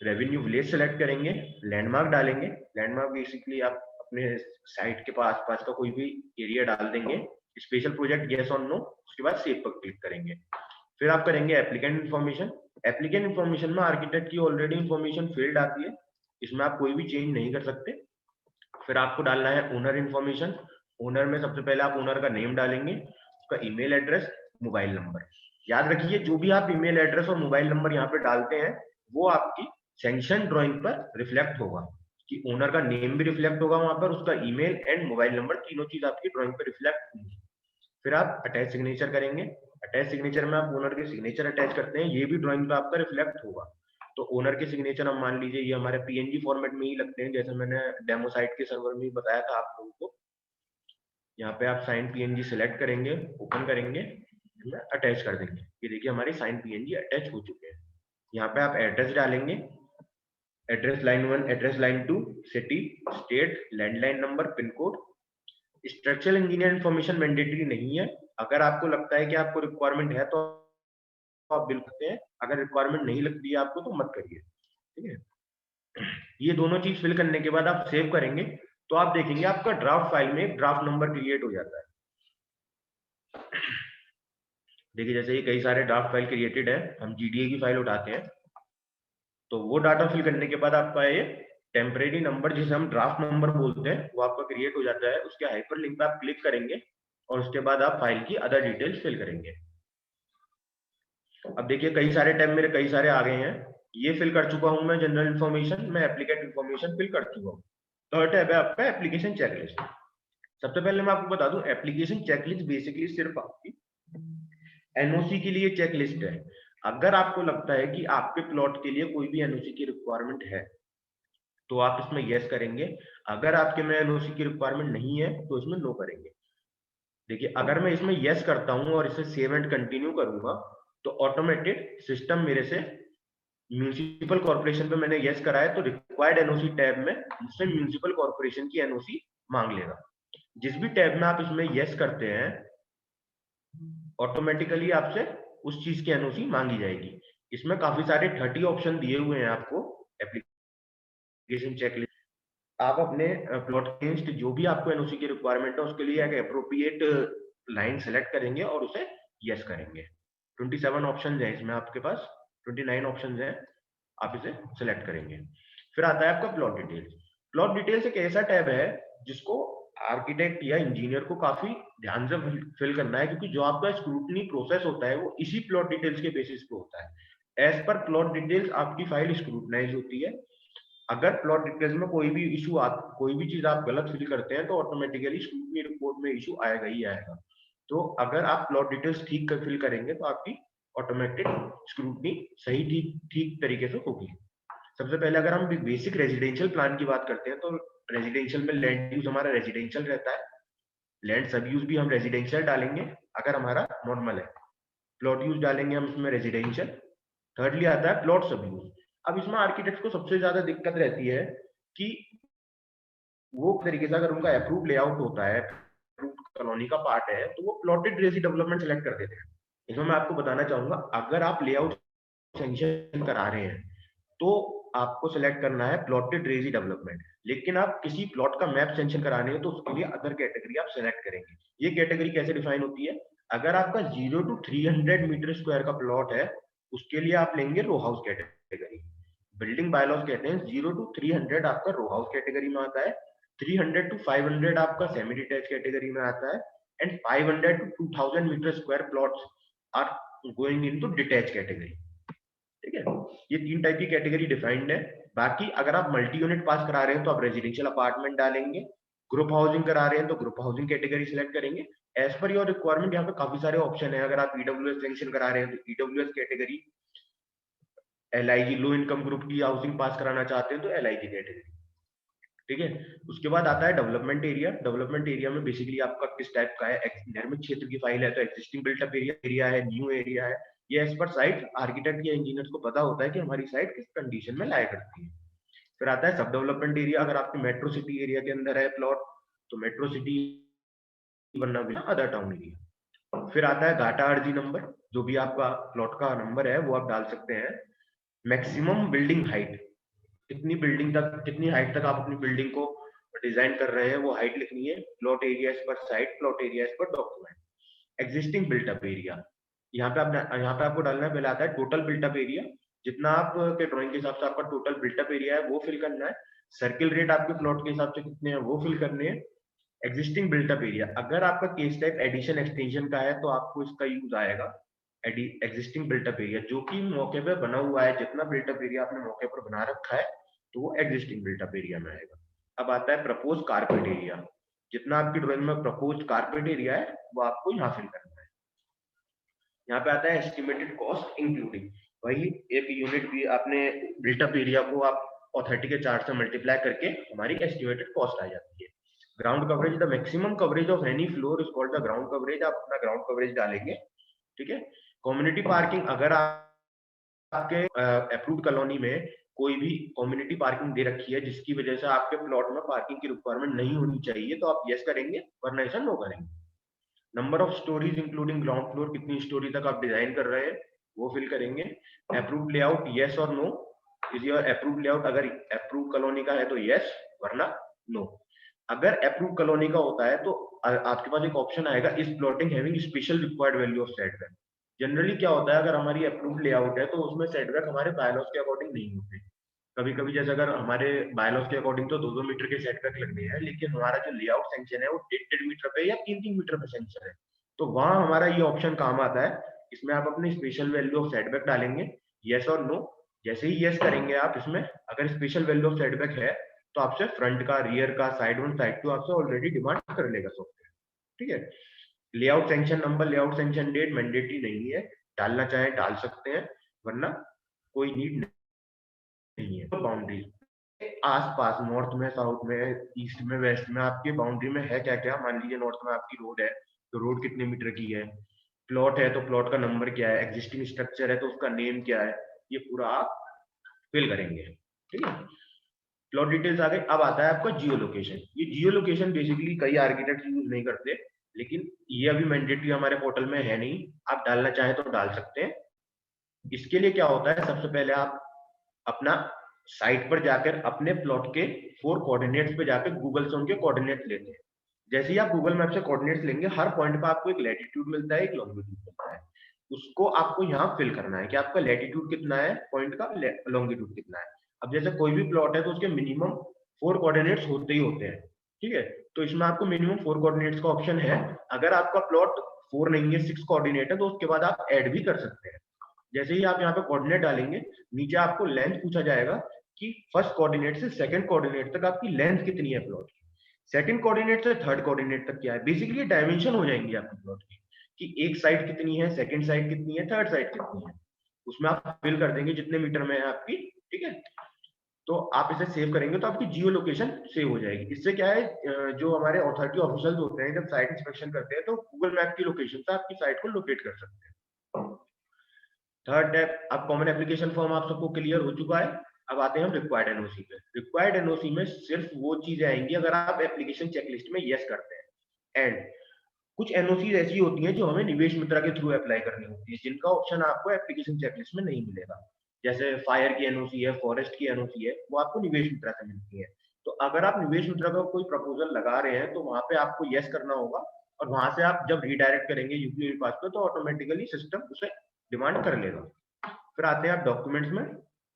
रेवेन्यू विलेज सेलेक्ट करेंगे, लैंडमार्क डालेंगे। लैंडमार्क बेसिकली आप अपने साइट के पास पास का कोई भी एरिया डाल देंगे। स्पेशल प्रोजेक्ट यस और नो, उसके बाद सेव पर क्लिक करेंगे। फिर आप करेंगे एप्लीकेंट इन्फॉर्मेशन। एप्लीकेंट इन्फॉर्मेशन में आर्किटेक्ट की ऑलरेडी इन्फॉर्मेशन फील्ड आती है, इसमें आप कोई भी चेंज नहीं कर सकते। फिर आपको डालना है ओनर इन्फॉर्मेशन। ओनर में सबसे पहले आप ओनर का नेम डालेंगे, उसका ईमेल एड्रेस, मोबाइल नंबर। याद रखिए, जो भी आप ईमेल एड्रेस और मोबाइल नंबर यहाँ पे डालते हैं वो आपकी सैंक्शन ड्राइंग पर रिफ्लेक्ट होगा, कि ओनर का नेम भी रिफ्लेक्ट होगा वहां पर, उसका ईमेल एंड मोबाइल नंबर, तीनों चीज आपकी ड्राइंग पर रिफ्लेक्ट होंगी। फिर आप अटैच सिग्नेचर करेंगे। अटैच सिग्नेचर में आप ओनर के सिग्नेचर अटैच करते हैं, ये भी ड्राइंग पे आपका रिफ्लेक्ट होगा। तो ओनर के सिग्नेचर हम मान लीजिए ये हमारे पीएनजी फॉर्मेट में ही लगते हैं, जैसे मैंने डेमो साइट के सर्वर में ही बताया था आप लोगों को। यहाँ पे आप साइन पीएनजी सिलेक्ट करेंगे, ओपन करेंगे, अटैच कर देंगे। ये देखिए हमारी साइन पीएनजी अटैच हो चुके हैं। यहाँ पे आप एड्रेस डालेंगे, address line 1, address line 2, city, state, landline number, pin code. Structural engineer information mandatory नहीं है। अगर आपको लगता है कि आपको रिक्वायरमेंट है तो आप बिल करते हैं, अगर रिक्वायरमेंट नहीं लगती है आपको तो मत करिए, ठीक है। ये दोनों चीज फिल करने के बाद आप सेव करेंगे तो आप देखेंगे आपका ड्राफ्ट फाइल में एक ड्राफ्ट नंबर क्रिएट हो जाता है। देखिए जैसे ये कई सारे ड्राफ्ट फाइल क्रिएटेड है, हम जीडीए की फाइल उठाते हैं तो वो डाटा फिल करने के बाद आपका ये टेम्परेरी नंबर, जिसे हम ड्राफ्ट नंबर बोलते हैं, वो आपका क्रिएट हो जाता है। उसके हाइपर लिंक पे आप क्लिक करेंगे और उसके बाद आप फाइल की अदर डिटेल्स फिल करेंगे। अब देखिए कई सारे टैब मेरे कई सारे आ गए हैं। ये फिल कर चुका हूं मैं जनरल इन्फॉर्मेशन, मैं एप्लीकेंट इन्फॉर्मेशन फिल कर चुका हूँ। थर्ड टैब है आपका एप्लीकेशन चेकलिस्ट। सबसे पहले मैं आपको बता दूं, एप्लीकेशन चेकलिस्ट बेसिकली सिर्फ आपकी एनओसी के लिए चेकलिस्ट है। अगर आपको लगता है कि आपके प्लॉट के लिए कोई भी एनओसी की रिक्वायरमेंट है तो आप इसमें यस करेंगे। अगर आपके में एनओसी की रिक्वायरमेंट नहीं है तो इसमें नो करेंगे। देखिए अगर मैं इसमें यस करता हूं और इसे सेव एंड कंटिन्यू करूंगा तो ऑटोमेटेड सिस्टम मेरे से म्यूनिसिपल कॉर्पोरेशन पे मैंने यस करा है तो रिक्वायर्ड एनओसी टैब में मुझसे म्यूनिसिपल कॉर्पोरेशन की एनओसी मांग लेगा। जिस भी टैब में आप इसमें यस करते हैं ऑटोमेटिकली आपसे उस चीज की एनओसी मांगी जाएगी। इसमें काफी सारे 30 ऑप्शन दिए हुए हैं आपको एप्लीकेशन चेकलिस्ट। आप अपने प्लॉट अगेंस्ट जो भी आपको एनओसी की रिक्वायरमेंट है उसके लिए एक अप्रोप्रिएट लाइन सेलेक्ट करेंगे और उसे यस करेंगे। 27 ऑप्शन है इसमें आपके पास, 29 ऑप्शन है, आप इसे सेलेक्ट करेंगे। फिर आता है आपका प्लॉट डिटेल्स। प्लॉट डिटेल्स एक ऐसा टैब है जिसको आर्किटेक्ट या इंजीनियर को काफी ध्यान से फिल करना है, क्योंकि जो आपका स्क्रूटनी प्रोसेस होता है वो इसी प्लॉट डिटेल्स के बेसिस पे होता है। एज पर प्लॉट डिटेल्स आपकी फाइल स्क्रूटनाइज होती है। अगर प्लॉट डिटेल्स में कोई भी इशू कोई भी चीज आप गलत फिल करते हैं तो ऑटोमेटिकली स्क्रूटनी रिपोर्ट में इशू आएगा ही आएगा। तो अगर आप प्लॉट डिटेल्स ठीक कर फिल करेंगे तो आपकी ऑटोमेटिक स्क्रूटनी सही ठीक ठीक तरीके से होगी। सबसे पहले अगर हम बेसिक रेजिडेंशियल प्लान की बात करते हैं तो रेजिडेंशियल में लैंड यूज हमारा रेजिडेंशियल रहता है। लैंड सब यूज भी हम रेजिडेंशियल डालेंगे अगर हमारा नॉर्मल है, प्लॉट यूज डालेंगे हम इसमें रेजिडेंशियल। थर्डली आता है प्लॉट सब यूज। अब इसमें आर्किटेक्ट को सबसे ज्यादा दिक्कत रहती है कि वो तरीके से अगर उनका अप्रूव लेआउट होता है, अप्रूव कॉलोनी का पार्ट है, तो वो प्लॉटेड रेसी डेवलपमेंट सेलेक्ट कर देते हैं। इसमें मैं आपको बताना चाहूंगा, अगर आप लेआउट सेंक्शन करा रहे हैं तो आपको सिलेक्ट करना है प्लॉटेड रेजी डेवलपमेंट। लेकिन आप किसी प्लॉट का मैप सेंक्शन कराने हैं तो उसके लिए अदर कैटेगरी आप सेलेक्ट करेंगे। ये कैटेगरी कैसे डिफाइन होती है? अगर आपका 0 to 300 मीटर स्क्वायर का प्लॉट है, उसके लिए आप लेंगे row house category. Building bylaws कहते हैं 0 to 300 आपका रो हाउस कैटेगरी में आता है, 300 to 500 आपका सेमी डिटैच कैटेगरी में आता है, and 500 to 2000 meter square plots are going into detach category. ठीक है, ये 3 टाइप की कैटेगरी डिफाइंड है। बाकी अगर आप मल्टी यूनिट पास करा रहे हैं तो आप रेजिडेंशियल अपार्टमेंट डालेंगे, ग्रुप हाउसिंग करा रहे हैं तो ग्रुप हाउसिंग कैटेगरी सिलेक्ट करेंगे। एज पर योर रिक्वायरमेंट यहाँ पे काफी सारे ऑप्शन है। अगर आप ईडब्ल्यूएस सेंक्शन करा रहे हैं तो EWS category, LIG low income group की हाउसिंग पास कराना चाहते हैं तो एलआईजी कैटेगरी। ठीक है, उसके बाद आता है डेवलपमेंट एरिया। डेवलपमेंट एरिया में बेसिकली आपका किस टाइप का है, निर्मित क्षेत्र की फाइल है तो एग्जिस्टिंग बिल्टअप एरिया है, न्यू एरिया है। ये एज पर साइट आर्किटेक्ट या इंजीनियर्स को पता होता है कि हमारी साइट किस कंडीशन में लाया करती है। फिर आता है सब डेवलपमेंट एरिया। अगर आपके मेट्रो सिटी एरिया के अंदर है प्लॉट तो मेट्रो सिटी, वरना भी अदर टाउन एरिया। फिर आता है घाटा अर्जी नंबर, जो भी आपका प्लॉट का नंबर है वो आप डाल सकते हैं। मैक्सिमम बिल्डिंग हाइट, कितनी बिल्डिंग तक, कितनी हाइट तक आप अपनी बिल्डिंग को डिजाइन कर रहे हैं वो हाइट लिखनी है। प्लॉट एरिया पर साइट, प्लॉट एरिया पर डॉक्यूमेंट। एग्जिस्टिंग बिल्टअप एरिया, यहाँ पे आपको डालना है, पहले आता है टोटल बिल्टअप एरिया, जितना आप के ड्राइंग के हिसाब से आपका टोटल बिल्टअप एरिया है वो फिल करना है। सर्किल रेट आपके प्लॉट के हिसाब से कितने हैं वो फिल करने हैं। एग्जिस्टिंग बिल्टअप एरिया, अगर आपका केस टाइप एडिशन एक्सटेंशन का है तो आपको इसका यूज आएगा एग्जिस्टिंग बिल्टअप एरिया, जो कि मौके पे बना हुआ है। जितना बिल्टअप एरिया आपने मौके पर बना रखा है तो वो एग्जिस्टिंग बिल्टअप एरिया में आएगा। अब आता है प्रपोज कारपेट एरिया, जितना आपकी ड्राइंग में प्रपोज कारपेट एरिया है वो आपको यहाँ फिल करना है। यहाँ पे आता है एस्टिमेटेड कॉस्ट इंक्लूडिंग, वही एक यूनिट भी आपने बिल्टअप एरिया को आप ऑथोरिटी के चार्ज से मल्टीप्लाई करके हमारी एस्टिमेटेड कॉस्ट आ जाती है। Ground coverage, the maximum coverage of any floor is called the ground coverage. आप अपना ग्राउंड कवरेज डालेंगे। ठीक है, कम्युनिटी पार्किंग, अगर आपके अप्रूव्ड कॉलोनी में कोई भी कम्युनिटी पार्किंग दे रखी है जिसकी वजह से आपके प्लॉट में पार्किंग की रिक्वायरमेंट नहीं होनी चाहिए तो आप यस करेंगे, वरना ऐसा नो करेंगे। Number of stories including ground floor, कितनी स्टोरी तक आप डिजाइन कर रहे हैं वो फिल करेंगे। अप्रूव लेआउट, यस और no, is your approve layout, अगर अप्रूव कॉलोनी का है तो यस, वरना नो। अगर अप्रूव कॉलोनी का होता है तो आपके पास एक ऑप्शन आएगा, इस plotting having special required value of setback. Generally क्या होता है, अगर हमारी अप्रूव लेआउट है तो उसमें सेटबैक हमारे बायलॉज के अकॉर्डिंग नहीं होते। कभी कभी जैसे अगर हमारे बायलॉज के अकॉर्डिंग तो 2-2 मीटर के सेटबैक लगने हैं, लेकिन हमारा जो लेआउट सेंक्शन है वो 1.5 मीटर पे या 3-3 मीटर पे सेंक्शन है, तो वहां हमारा ये ऑप्शन काम आता है। इसमें आप अपनी स्पेशल वैल्यू ऑफ सेटबैक डालेंगे, यस और नो। जैसे ही यस करेंगे आप इसमें, अगर स्पेशल वैल्यू ऑफ सेटबैक है तो आपसे फ्रंट का, रियर का, साइड 1 साइड 2 आपसे ऑलरेडी डिमांड कर लेगा सॉफ्टवेयर। ठीक है, layout sanction number, layout sanction date mandatory नहीं है, डालना चाहे डाल सकते हैं, वरना कोई नीड नहीं है। तो बाउंड्री आसपास, नॉर्थ में, साउथ में, ईस्ट में, वेस्ट में, आपकी बाउंड्री में है क्या क्या। मान लीजिए नॉर्थ में आपकी रोड है तो रोड कितने मीटर की है, प्लॉट है तो प्लॉट का नंबर क्या है, एग्जिस्टिंग स्ट्रक्चर है तो उसका नेम क्या है, ये पूरा आप फिल करेंगे। ठीक है, प्लॉट डिटेल्स आ गए। अब आता है आपका जियो लोकेशन। ये जियो लोकेशन बेसिकली कई आर्किटेक्ट यूज नहीं करते, लेकिन ये अभी मैंडेटरी हमारे पोर्टल में है नहीं, आप डालना चाहें तो डाल सकते हैं। इसके लिए क्या होता है, सबसे पहले आप अपना साइट पर जाकर अपने प्लॉट के 4 कोऑर्डिनेट्स पे जाकर गूगल से उनके कोऑर्डिनेट्स लेते हैं। जैसे ही आप गूगल मैप से कोऑर्डिनेट्स लेंगे, हर पॉइंट पर आपको एक लैटिट्यूड मिलता है, एक लॉन्गिट्यूड मिलता है। उसको आपको यहाँ फिल करना है कि आपका लैटिट्यूड कितना है पॉइंट का, लॉन्गिट्यूड कितना है। अब जैसे कोई भी प्लॉट है तो उसके मिनिमम 4 कोऑर्डिनेट्स होते ही होते हैं। ठीक है, तो इसमें आपको मिनिमम 4 कोऑर्डिनेट्स का ऑप्शन है। अगर आपका प्लॉट 4 नहीं है, 6 कोऑर्डिनेट है, तो उसके बाद आप ऐड भी कर सकते हैं। जैसे ही आप यहाँ पे कोऑर्डिनेट डालेंगे, नीचे आपको लेंथ पूछा जाएगा कि फर्स्ट कोऑर्डिनेट से सेकंड कोऑर्डिनेट तक आपकी लेंथ कितनी है प्लॉट की, सेकंड कोऑर्डिनेट से थर्ड कोऑर्डिनेट तक क्या है। बेसिकली डायमेंशन हो जाएंगी आपकी प्लॉट की कि एक साइड कितनी है, सेकंड साइड कितनी है, थर्ड साइड कितनी है, उसमें आप फिल कर देंगे जितने मीटर में है आपकी। ठीक है, तो आप इसे सेव करेंगे तो आपकी जियो लोकेशन सेव हो जाएगी। इससे क्या है, जो हमारे अथॉरिटी ऑफिशियल्स होते हैं जब साइट इंस्पेक्शन करते हैं तो गूगल मैप की लोकेशन से आपकी साइट को लोकेट कर सकते हैं। थर्ड टैप, अब कॉमन एप्लीकेशन फॉर्म आप सबको क्लियर हो चुका है। अब आते हैं हम रिक्वायर्ड एनओसी पे। रिक्वायर्ड एनओसी में सिर्फ वो चीजें आएंगी अगर आप एप्लीकेशन चेकलिस्ट में यस करते हैं। एंड कुछ एनओसी ऐसी होती हैं जो हमें निवेश मित्रा के थ्रू अप्लाई करनी होती है, जिनका ऑप्शन आपको एप्लीकेशन चेकलिस्ट में नहीं मिलेगा। जैसे फायर की एनओसी है, फॉरेस्ट की एनओसी है, वो आपको निवेश मित्रा से मिलती है। तो अगर आप निवेश मित्रा का कोई प्रपोजल लगा रहे हैं तो वहां पे आपको यस करना होगा, और वहां से आप जब रीडायरेक्ट करेंगे यूपीआई पास पे तो ऑटोमेटिकली सिस्टम उसे डिमांड कर लेगा। फिर आते हैं आप डॉक्यूमेंट्स में।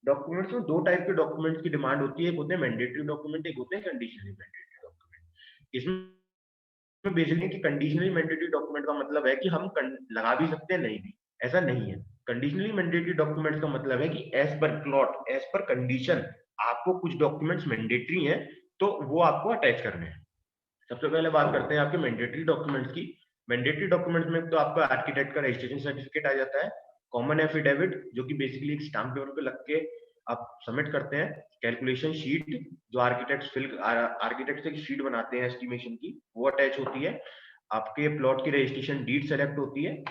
डॉक्यूमेंट्स में दो टाइप के डॉक्यूमेंट्स की डिमांड होती है, एक होते हैं मैंडेटरी डॉक्यूमेंट, एक होते हैं कंडीशनली मैंडेटरी डॉक्यूमेंट। इसमें बेसिकली कि कंडीशनली मैंडेटरी डॉक्यूमेंट का मतलब है कि हम लगा भी सकते हैं, नहीं भी, ऐसा नहीं है। कंडीशनली मैंडेटरी डॉक्यूमेंट का मतलब है कि as per plot, as per condition आपको कुछ डॉक्यूमेंट्स मैंडेटरी हैं तो वो आपको अटैच करने हैं। सबसे पहले बात करते हैं आपके मैंडेटरी डॉक्यूमेंट्स की। मैंडेटरी डॉक्यूमेंट्स में तो आपका आर्किटेक्ट का रजिस्ट्रेशन सर्टिफिकेट आ जाता है, कॉमन एफिडेविट जो कि बेसिकली एक स्टाम्प पेपर पे लग के आप सबमिट करते हैं, कैलकुलेशन शीट जो आर्किटेक्ट से शीट बनाते हैं एस्टिमेशन की, वो अटैच होती है, आपके प्लॉट की रजिस्ट्रेशन डीड सेलेक्ट होती है।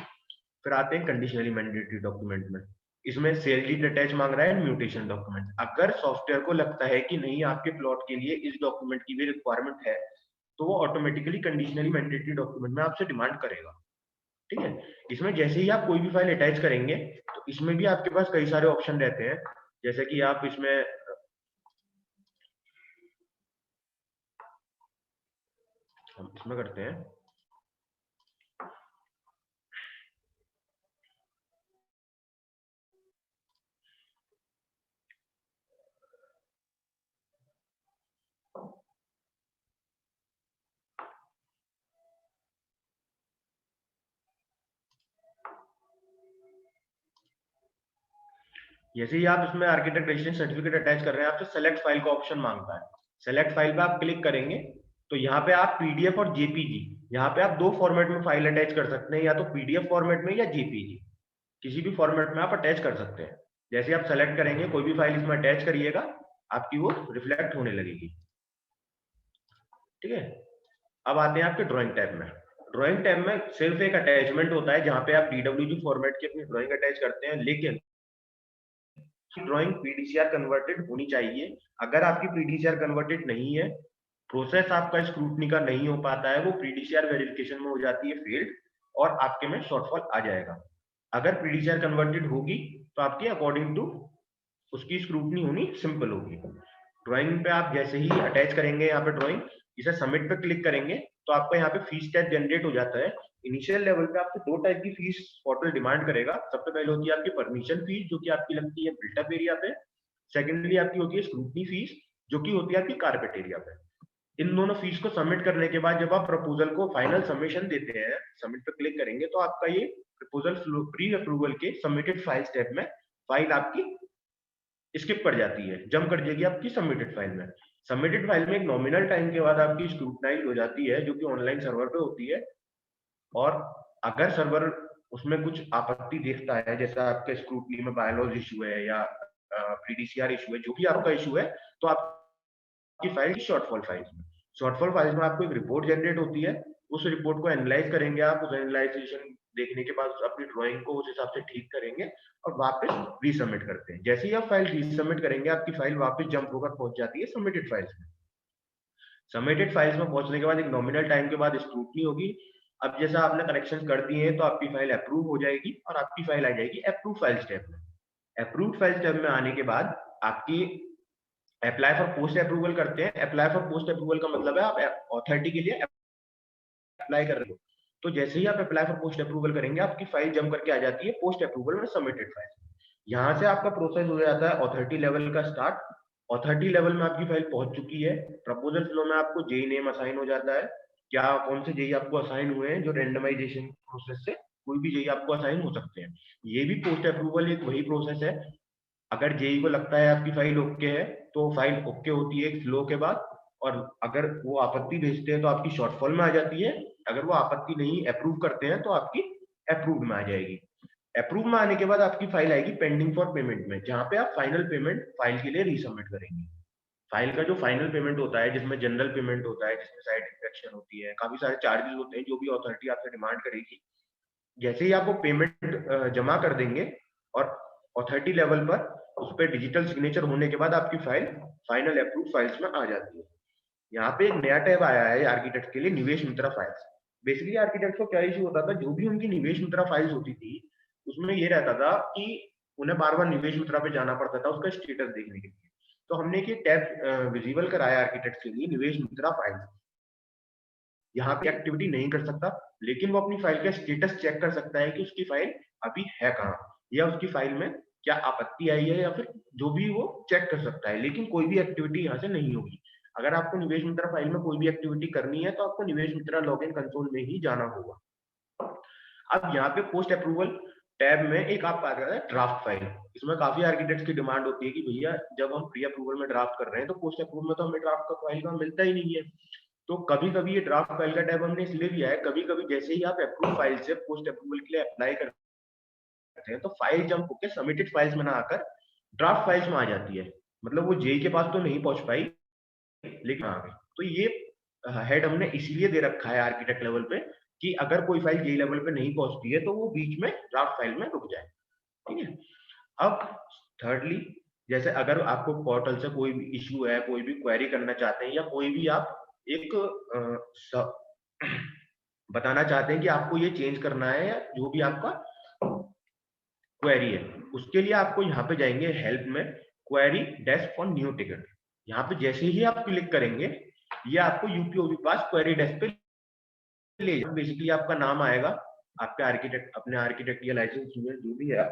फिर आते हैं कंडीशनली मैंडेटरी डॉक्यूमेंट में। इसमें सेल डीड अटैच मांग रहा है, म्यूटेशन डॉक्यूमेंट। अगर सॉफ्टवेयर को लगता है कि नहीं आपके प्लॉट के लिए इस डॉक्यूमेंट की भी रिक्वायरमेंट है तो वो ऑटोमेटिकली कंडीशनली मैंडेटरी डॉक्यूमेंट में आपसे डिमांड करेगा। ठीक है। इसमें जैसे ही आप कोई भी फाइल अटैच करेंगे तो इसमें भी आपके पास कई सारे ऑप्शन रहते हैं, जैसे कि आप इसमें हम इसमें करते हैं, जैसे ही आप इसमें आर्किटेक्ट रजिस्ट्रेशन सर्टिफिकेट अटैच कर रहे हैं आपसे सेलेक्ट फाइल का ऑप्शन मांगता है। सेलेक्ट फाइल पे आप क्लिक करेंगे तो यहाँ पे आप पीडीएफ और जेपीजी, यहाँ पे आप दो फॉर्मेट में फाइल अटैच कर सकते हैं, या तो पीडीएफ फॉर्मेट में या जेपीजी, किसी भी फॉर्मेट में आप अटैच कर सकते हैं। जैसे आप सेलेक्ट करेंगे कोई भी फाइल इसमें अटैच करिएगा आपकी वो रिफ्लेक्ट होने लगेगी। ठीक है। अब आते हैं आपके ड्राइंग टैब में। ड्राइंग टैब में सिर्फ एक अटैचमेंट होता है जहां पे आप डीडब्ल्यूजी फॉर्मेट की अपनी ड्राइंग अटैच करते हैं, लेकिन ड्राइंग पीडीसीआर कन्वर्टेड होनी चाहिए। अगर आपकी पीडीसीआर कन्वर्टेड नहीं है, प्रोसेस आपका स्क्रूटनी का नहीं हो पाता है, वो पीडीसीआर वेरिफिकेशन में हो जाती है फेल्ड, और आपके में शॉर्टफॉल आ जाएगा। अगर पीडीसीआर कन्वर्टेड होगी तो आपकी अकॉर्डिंग टू उसकी स्क्रूटनी होनी सिंपल होगी। ड्राइंग पे आप जैसे ही अटैच करेंगे यहाँ पे ड्राइंग, इसे सबमिट पे क्लिक करेंगे तो आपका यहाँ पे फीस टाइप जनरेट हो जाता है। इनिशियल लेवल पे आपको दो टाइप की फीस पोर्टल डिमांड करेगा। सबसे पहले होती है आपकी परमिशन फीस जो कि आपकी लगती है बिल्टअप एरिया पे। सेकेंडली आपकी होती है स्क्रूटनी फीस जो कि होती है आपकी कारपेट एरिया पे। इन दोनों फीस को सबमिट करने के बाद जब आप प्रपोजल को फाइनल सबमिशन देते हैं, सबमिट पे क्लिक करेंगे तो आपका ये प्रपोजल प्री अप्रूवल के सबमिटेड फाइल स्टेप में फाइल आपकी स्किप कर जाती है, जम कर जाएगी आपकी सबमिटेड फाइल में। सबमिटेड फाइल में एक नॉमिनल टाइम के बाद आपकी स्क्रूटनाइज हो जाती है जो कि ऑनलाइन सर्वर पे होती है, और अगर सर्वर उसमें कुछ आपत्ति देखता है, जैसा आपके स्क्रूटनी में बायोलॉज इशू है या पीडीसीआर इशू है, जो भी आपका इशू है, तो आपकी फाइल शॉर्टफॉल फाइल्स में, शॉर्टफॉल फाइल्स में आपको एक रिपोर्ट जनरेट होती है। उस रिपोर्ट को एनालाइज करेंगे आप, उस एनालाइजेशन देखने के बाद अपनी ड्राइंग को उस हिसाब से ठीक करेंगे और वापस रीसबमिट करते हैं। जैसे ही आप फाइल रीसबमिट करेंगे आपकी फाइल वापस जंप होकर पहुंच जाती है सबमिटेड फाइल्स में। सबमिटेड फाइल्स में पहुंचने के बाद एक नॉमिनल टाइम के बाद स्क्रूटनी होगी। अब जैसा आपने करेक्शन कर दिए हैं तो आपकी फाइल अप्रूव हो जाएगी और आपकी फाइल आ जाएगी अप्रूव फाइल स्टेप में। अप्रूव फाइल स्टेप में आने के बाद आपकी अप्लाई फॉर पोस्ट अप्रूवल करते हैं। अप्लाई फॉर पोस्ट अप्रूवल का मतलब है आप अथॉरिटी के लिए अप्लाई कर रहे हो। तो जैसे ही आप अप्लाई फॉर पोस्ट अप्रूवल करेंगे आपकी फाइल जम करके आ जाती है पोस्ट अप्रूवल में सबमिटेड फाइल। यहाँ से आपका प्रोसेस हो जाता है अथॉरिटी लेवल का स्टार्ट। अथॉरिटी लेवल में आपकी फाइल पहुंच चुकी है। प्रपोजल फ्लो में आपको जेई नेम असाइन हो जाता है, क्या कौन से जेई आपको असाइन हुए हैं, जो रेंडमाइजेशन प्रोसेस से कोई भी जेई आपको असाइन हो सकते हैं। ये भी पोस्ट अप्रूवल एक वही प्रोसेस है। अगर जेई को लगता है आपकी फाइल ओके है तो फाइल ओके होती है एक फ्लो के बाद, और अगर वो आपत्ति भेजते हैं तो आपकी शॉर्टफॉल में आ जाती है। अगर वो आपत्ति नहीं अप्रूव करते हैं तो आपकी अप्रूव में आ जाएगी। अप्रूव में आने के बाद आपकी फाइल आएगी पेंडिंग फॉर पेमेंट में, जहां पे आप फाइनल पेमेंट फाइल के लिए रीसबमिट करेंगे। फाइल का जो फाइनल पेमेंट होता है, जिसमें जनरल पेमेंट होता है, जिसमें साइट इंस्पेक्शन होती है, काफी सारे चार्जेस होते हैं जो भी अथॉरिटी आपसे डिमांड करेगी, जैसे ही आप वो पेमेंट जमा कर देंगे और अथॉरिटी लेवल पर उस पर डिजिटल सिग्नेचर होने के बाद आपकी फाइल फाइनल अप्रूव फाइल्स में आ जाती है। यहाँ पे एक नया टैब आया है आर्किटेक्ट के लिए, निवेश मित्रा फाइल्स। बेसिकली आर्किटेक्ट को क्या इशू होता था, जो भी उनकी निवेश मित्रा फाइल्स होती थी उसमें ये रहता था कि उन्हें बार बार निवेश मित्रा पे जाना पड़ता था उसका स्टेटस देखने के लिए। तो हमने ये टैब विजिबल कराया आर्किटेक्ट के लिए, निवेश मित्रा फाइल्स। यहाँ पे एक्टिविटी नहीं कर सकता, लेकिन वो अपनी फाइल का स्टेटस चेक कर सकता है कि उसकी फाइल अभी है कहाँ, या उसकी फाइल में क्या आपत्ति आई है, या फिर जो भी वो चेक कर सकता है, लेकिन कोई भी एक्टिविटी यहाँ से नहीं होगी। अगर आपको निवेश मित्रा फाइल में कोई भी एक्टिविटी करनी है तो आपको निवेश मित्रा लॉगिन कंसोल में ही जाना होगा। अब यहाँ पे पोस्ट अप्रूवल टैब में एक आपका आ जाता है ड्राफ्ट फाइल। इसमें काफी आर्किटेक्ट्स की डिमांड होती है कि भैया जब हम प्री अप्रूवल में ड्राफ्ट कर रहे हैं तो पोस्ट अप्रूवल में तो हमें ड्राफ्ट का फाइल का मिलता ही नहीं है। तो कभी कभी ये ड्राफ्ट फाइल का टैब हमने इसलिए दिया है, कभी कभी जैसे ही आप अप्रूव फाइल से पोस्ट अप्रूवल के लिए अप्लाई करते हैं तो फाइल जंप होकर सबमिटेड फाइल्स में ना आकर ड्राफ्ट फाइल्स में आ जाती है। मतलब वो जेई के पास तो नहीं पहुंच पाई, लेकिन आ गई। तो ये हेड हमने इसीलिए दे रखा है आर्किटेक्ट लेवल पे कि अगर कोई फाइल जेई लेवल पे नहीं पहुंचती है तो वो बीच में ड्राफ्ट फाइल में रुक जाए। ठीक है। अब थर्डली, जैसे अगर आपको पोर्टल से कोई भी इश्यू है, कोई भी क्वेरी करना चाहते हैं, या कोई भी आप एक बताना चाहते हैं कि आपको ये चेंज करना है या जो भी आपका क्वेरी है, उसके लिए आपको यहाँ पे जाएंगे हेल्प में, query desk for new ticket. यहाँ पे जैसे ही आप क्लिक करेंगे ये आपको यूपीओबी पास क्वेरी डेस्क पे ले जाएगा। बेसिकली आपका नाम आएगा, आपके आर्किटेक्ट अपने आर्किटेक्ट या लाइसेंस में जो भी है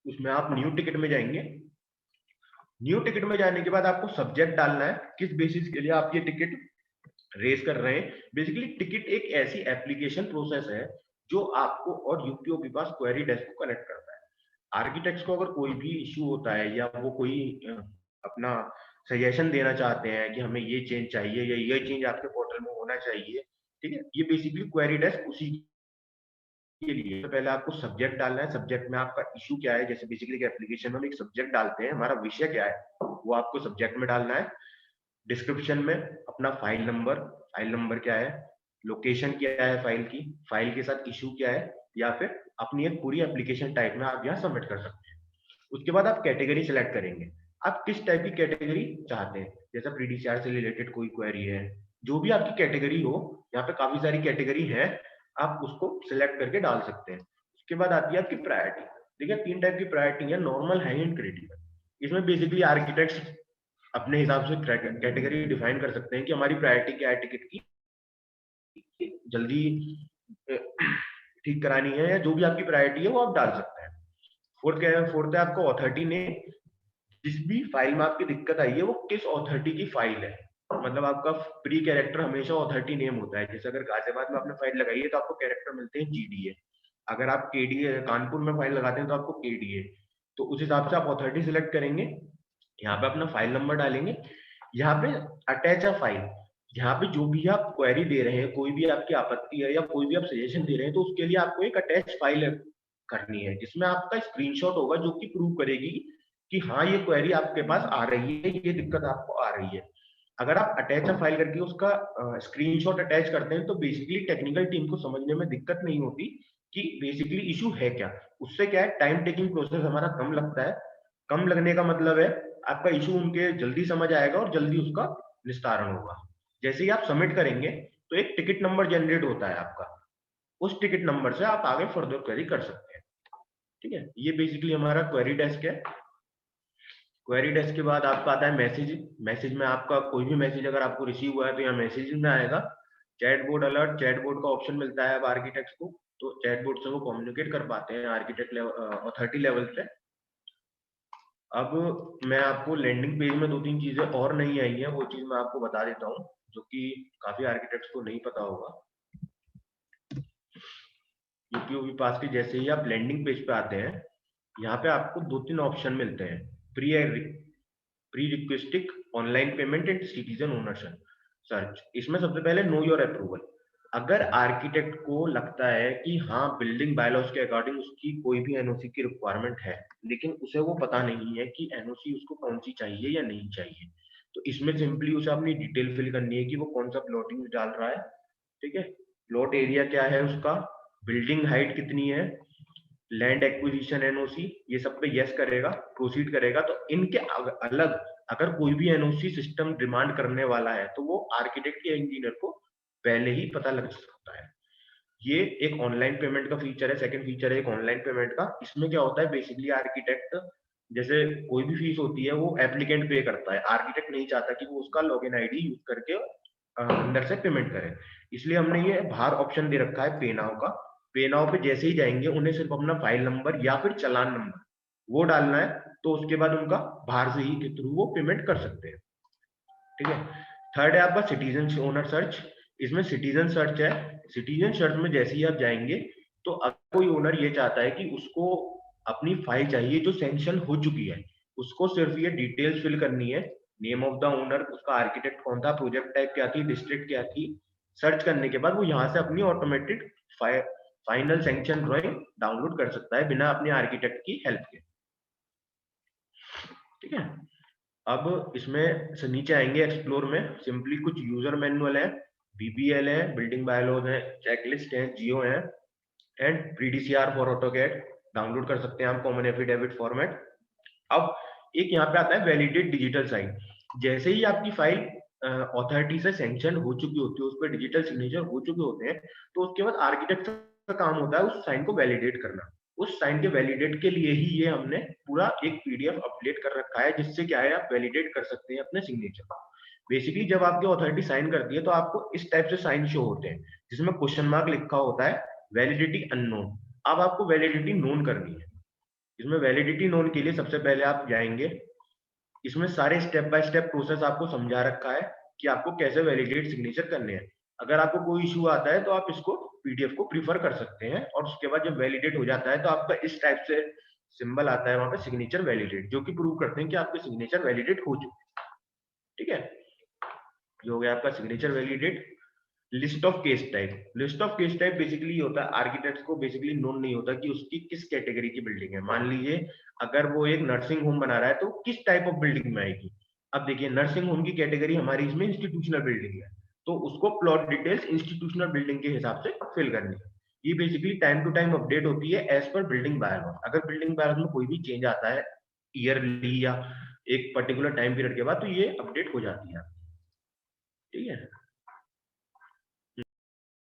उसमें आप न्यू टिकट में जाएंगे। न्यू टिकट में जाने के बाद आपको सब्जेक्ट डालना है, किस बेसिस के लिए आप ये टिकट रेज कर रहे हैं। बेसिकली टिकट एक ऐसी एप्लीकेशन प्रोसेस है जो आपको और यूपीओ पास क्वेरी डेस्क को कनेक्ट करता है। आर्किटेक्ट्स को अगर कोई भी इश्यू होता है या वो कोई अपना सजेशन देना चाहते हैं कि हमें ये चेंज चाहिए या ये चेंज आपके पोर्टल में होना चाहिए, ठीक है, ये बेसिकली क्वेरी डेस्क उसी के लिए। तो पहले आपको सब्जेक्ट डालना है, सब्जेक्ट में आपका इशू क्या है, जैसे बेसिकली एप्लीकेशन में हम एक सब्जेक्ट डालते हैं, हमारा विषय क्या है वो आपको सब्जेक्ट में डालना है। डिस्क्रिप्शन में अपना फाइल नंबर क्या है, लोकेशन क्या है फाइल की, फाइल के साथ इशू क्या है, या फिर अपनी एक पूरी एप्लीकेशन टाइप में आप यहाँ सबमिट कर सकते हैं। उसके बाद आप कैटेगरी सिलेक्ट करेंगे, आप किस टाइप की कैटेगरी चाहते हैं, जैसा प्रीडीसीआर से रिलेटेड कोई क्वेरी है, जो भी आपकी कैटेगरी हो, यहाँ पे काफी सारी कैटेगरी है, आप उसको सिलेक्ट करके डाल सकते हैं। उसके बाद आती है आपकी प्रायोरिटी। देखिए 3 टाइप की प्रायोरिटी है, नॉर्मल, हाई एंड क्रिटिकल। इसमें बेसिकली आर्किटेक्ट्स अपने हिसाब से कैटेगरी डिफाइन कर सकते हैं कि हमारी प्रायोरिटी क्या है टिकट की, जल्दी ठीक करानी है, या जो भी आपकी प्रायोरिटी है वो आप डाल सकते हैं। फोर्थ क्या है, फोर्थ है आपको अथॉरिटी ने जिस भी फाइल में आपकी दिक्कत आई है वो किस अथॉरिटी की फाइल है। मतलब आपका प्री कैरेक्टर हमेशा अथॉरिटी नेम होता है, जैसे अगर गाजियाबाद में आपने फाइल लगाई है तो आपको कैरेक्टर मिलते हैं जीडीए। अगर आप केडीए कानपुर में फाइल लगाते हैं तो आपको केडीए। तो उस हिसाब से आप अथॉरिटी सिलेक्ट करेंगे, यहाँ पे अपना फाइल नंबर डालेंगे, यहाँ पे अटैच अ फाइल, यहाँ पे जो भी आप क्वेरी दे रहे हैं, कोई भी आपकी आपत्ति है या कोई भी आप सजेशन दे रहे हैं, तो उसके लिए आपको एक अटैच फाइल करनी है जिसमें आपका स्क्रीनशॉट होगा जो कि प्रूव करेगी कि हाँ ये क्वेरी आपके पास आ रही है, ये दिक्कत आपको आ रही है। अगर आप अटैच अ फाइल करके उसका स्क्रीनशॉट अटैच करते हैं तो बेसिकली टेक्निकल टीम को समझने में दिक्कत नहीं होती कि बेसिकली इशू है क्या। उससे क्या है, टाइम टेकिंग प्रोसेस हमारा कम लगता है। कम लगने का मतलब है आपका इशू उनके जल्दी समझ आएगा और जल्दी उसका निस्तारण होगा। जैसे ही आप सबमिट करेंगे तो एक टिकट नंबर जनरेट होता है आपका, उस टिकट नंबर से आप आगे फर्दर क्वेरी कर सकते हैं। ठीक है, ये बेसिकली हमारा क्वेरी डेस्क है। क्वेरी डेस्क के बाद आपका आता है मैसेज। मैसेज में आपका कोई भी मैसेज अगर आपको रिसीव हुआ है तो यहाँ मैसेज में आएगा। चैटबोर्ड अलर्ट, चैटबोर्ड का ऑप्शन मिलता है अब आर्किटेक्ट्स को, तो चैटबोर्ड से वो कम्युनिकेट कर पाते हैं आर्किटेक्ट लेवल अथॉरिटी लेवल पे। अब मैं आपको लैंडिंग पेज में 2-3 चीजें और नहीं आई हैं, वो चीज मैं आपको बता देता हूँ जो कि काफी आर्किटेक्ट्स को नहीं पता होगा। यूपीओवी पास के जैसे ही आप लैंडिंग पेज पे आते हैं, यहाँ पे आपको 2-3 ऑप्शन मिलते हैं। प्री रिक्वेस्टिक, online payment and citizen ownership search. इसमें सबसे पहले नो योर अप्रूवल। अगर आर्किटेक्ट को लगता है कि हाँ बिल्डिंग बायलॉज के अकॉर्डिंग उसकी कोई भी एनओसी की रिक्वायरमेंट है, लेकिन उसे वो पता नहीं है कि एनओसी उसको कौन सी चाहिए या नहीं चाहिए, तो इसमें सिंपली उसे अपनी डिटेल फिल करनी है कि वो कौन सा प्लॉटिंग डाल रहा है। ठीक है, प्लॉट एरिया क्या है उसका, बिल्डिंग हाइट कितनी है, लैंड एक्विजिशन एनओसी, ये सब पे यस करेगा, प्रोसीड करेगा। तो इनके अलग अगर कोई भी एनओसी सिस्टम डिमांड करने वाला है तो वो आर्किटेक्ट या इंजीनियर को पहले ही पता लग सकता है। ये एक ऑनलाइन पेमेंट का फीचर है। सेकंड फीचर है एक ऑनलाइन पेमेंट का। इसमें क्या होता है, बेसिकली आर्किटेक्ट जैसे कोई भी फीस होती है वो एप्लीकेंट पे करता है, आर्किटेक्ट नहीं चाहता कि वो उसका लॉगिन आईडी यूज करके अंदर से पेमेंट करे, इसलिए हमने ये बाहर ऑप्शन दे रखा है पे नाउ का। पे नाउ पे जैसे ही जाएंगे उन्हें सिर्फ अपना फाइल नंबर या फिर चालान नंबर वो डालना है, तो उसके बाद उनका बाहर से ही के थ्रू वो पेमेंट कर सकते हैं। ठीक है, थर्ड है आपका सिटीजन ओनर सर्च। इसमें सिटीजन सर्च है। सिटीजन सर्च में जैसे ही आप जाएंगे तो अगर कोई ओनर ये चाहता है कि उसको अपनी फाइल चाहिए जो सैंक्शन हो चुकी है, उसको सिर्फ ये डिटेल्स फिल करनी है, नेम ऑफ द ओनर, उसका आर्किटेक्ट कौन था, प्रोजेक्ट टाइप क्या थी, डिस्ट्रिक्ट क्या थी। सर्च करने के बाद वो यहाँ से अपनी automated final sanction drawing download कर सकता है बिना अपने आर्किटेक्ट की हेल्प के। ठीक है, अब इसमें से नीचे आएंगे एक्सप्लोर में, सिंपली कुछ यूजर मैनुअल है, बीबीएल है, बिल्डिंग बायलॉज है, चेकलिस्ट है, जियो है, एंड पीडीसीआर फॉर ऑटोकैड डाउनलोड कर सकते हैं हम कॉमन एफिडेविट फॉर्मेट। अब एक यहाँ पे आता है वैलिडेट डिजिटल साइन। जैसे ही आपकी फाइल अथॉरिटी से सैंक्शन हो चुकी होती है, उस पर डिजिटल सिग्नेचर हो चुके होते हैं, तो उसके बाद आर्किटेक्ट का काम होता है उस साइन को वैलिडेट करना। उस साइन के वैलिडेट के लिए ही ये हमने पूरा एक पीडीएफ अपडेट कर रखा है, जिससे क्या है आप वैलिडेट कर सकते हैं अपने सिग्नेचर को। बेसिकली जब आपकी अथॉरिटी साइन करती है तो आपको इस टाइप से साइन शो होते हैं, जिसमें क्वेश्चन मार्क लिखा होता है, वैलिडिटी अननोन। अब आपको वैलिडिटी नोन करनी है। इसमें वैलिडिटी नोन के लिए सबसे पहले आप जाएंगे, इसमें सारे स्टेप बाय स्टेप प्रोसेस आपको समझा रखा है कि आपको कैसे वैलिडेट सिग्नेचर करने हैं। अगर आपको कोई इशू आता है तो आप इसको पीडीएफ को प्रीफर कर सकते हैं, और उसके बाद जब वैलिडेट हो जाता है तो आपका इस टाइप से सिंबल आता है वहां पे, सिग्नेचर वैलिडेट, जो कि प्रूव करते हैं कि आपके सिग्नेचर वैलिडेट हो चुके। ठीक है, ये हो गया आपका signature validate. List of case type. List of case type basically होता है, आर्किटेक्ट को बेसिकली नोन नहीं होता कि उसकी किस कैटेगरी की बिल्डिंग है। मान लीजिए अगर वो एक नर्सिंग होम बना रहा है तो किस टाइप ऑफ बिल्डिंग में आएगी। अब देखिए नर्सिंग होम की कैटेगरी हमारी इसमें इंस्टीट्यूशनल बिल्डिंग है, तो उसको प्लॉट डिटेल्स इंस्टीट्यूशनल बिल्डिंग के हिसाब से फिल करनी है। ये basically time to time update होती है एज पर बिल्डिंग बायलॉज। अगर बिल्डिंग बायलॉज में कोई भी चेंज आता है ईयरली या एक पर्टिकुलर टाइम पीरियड के बाद, तो ये अपडेट हो जाती है।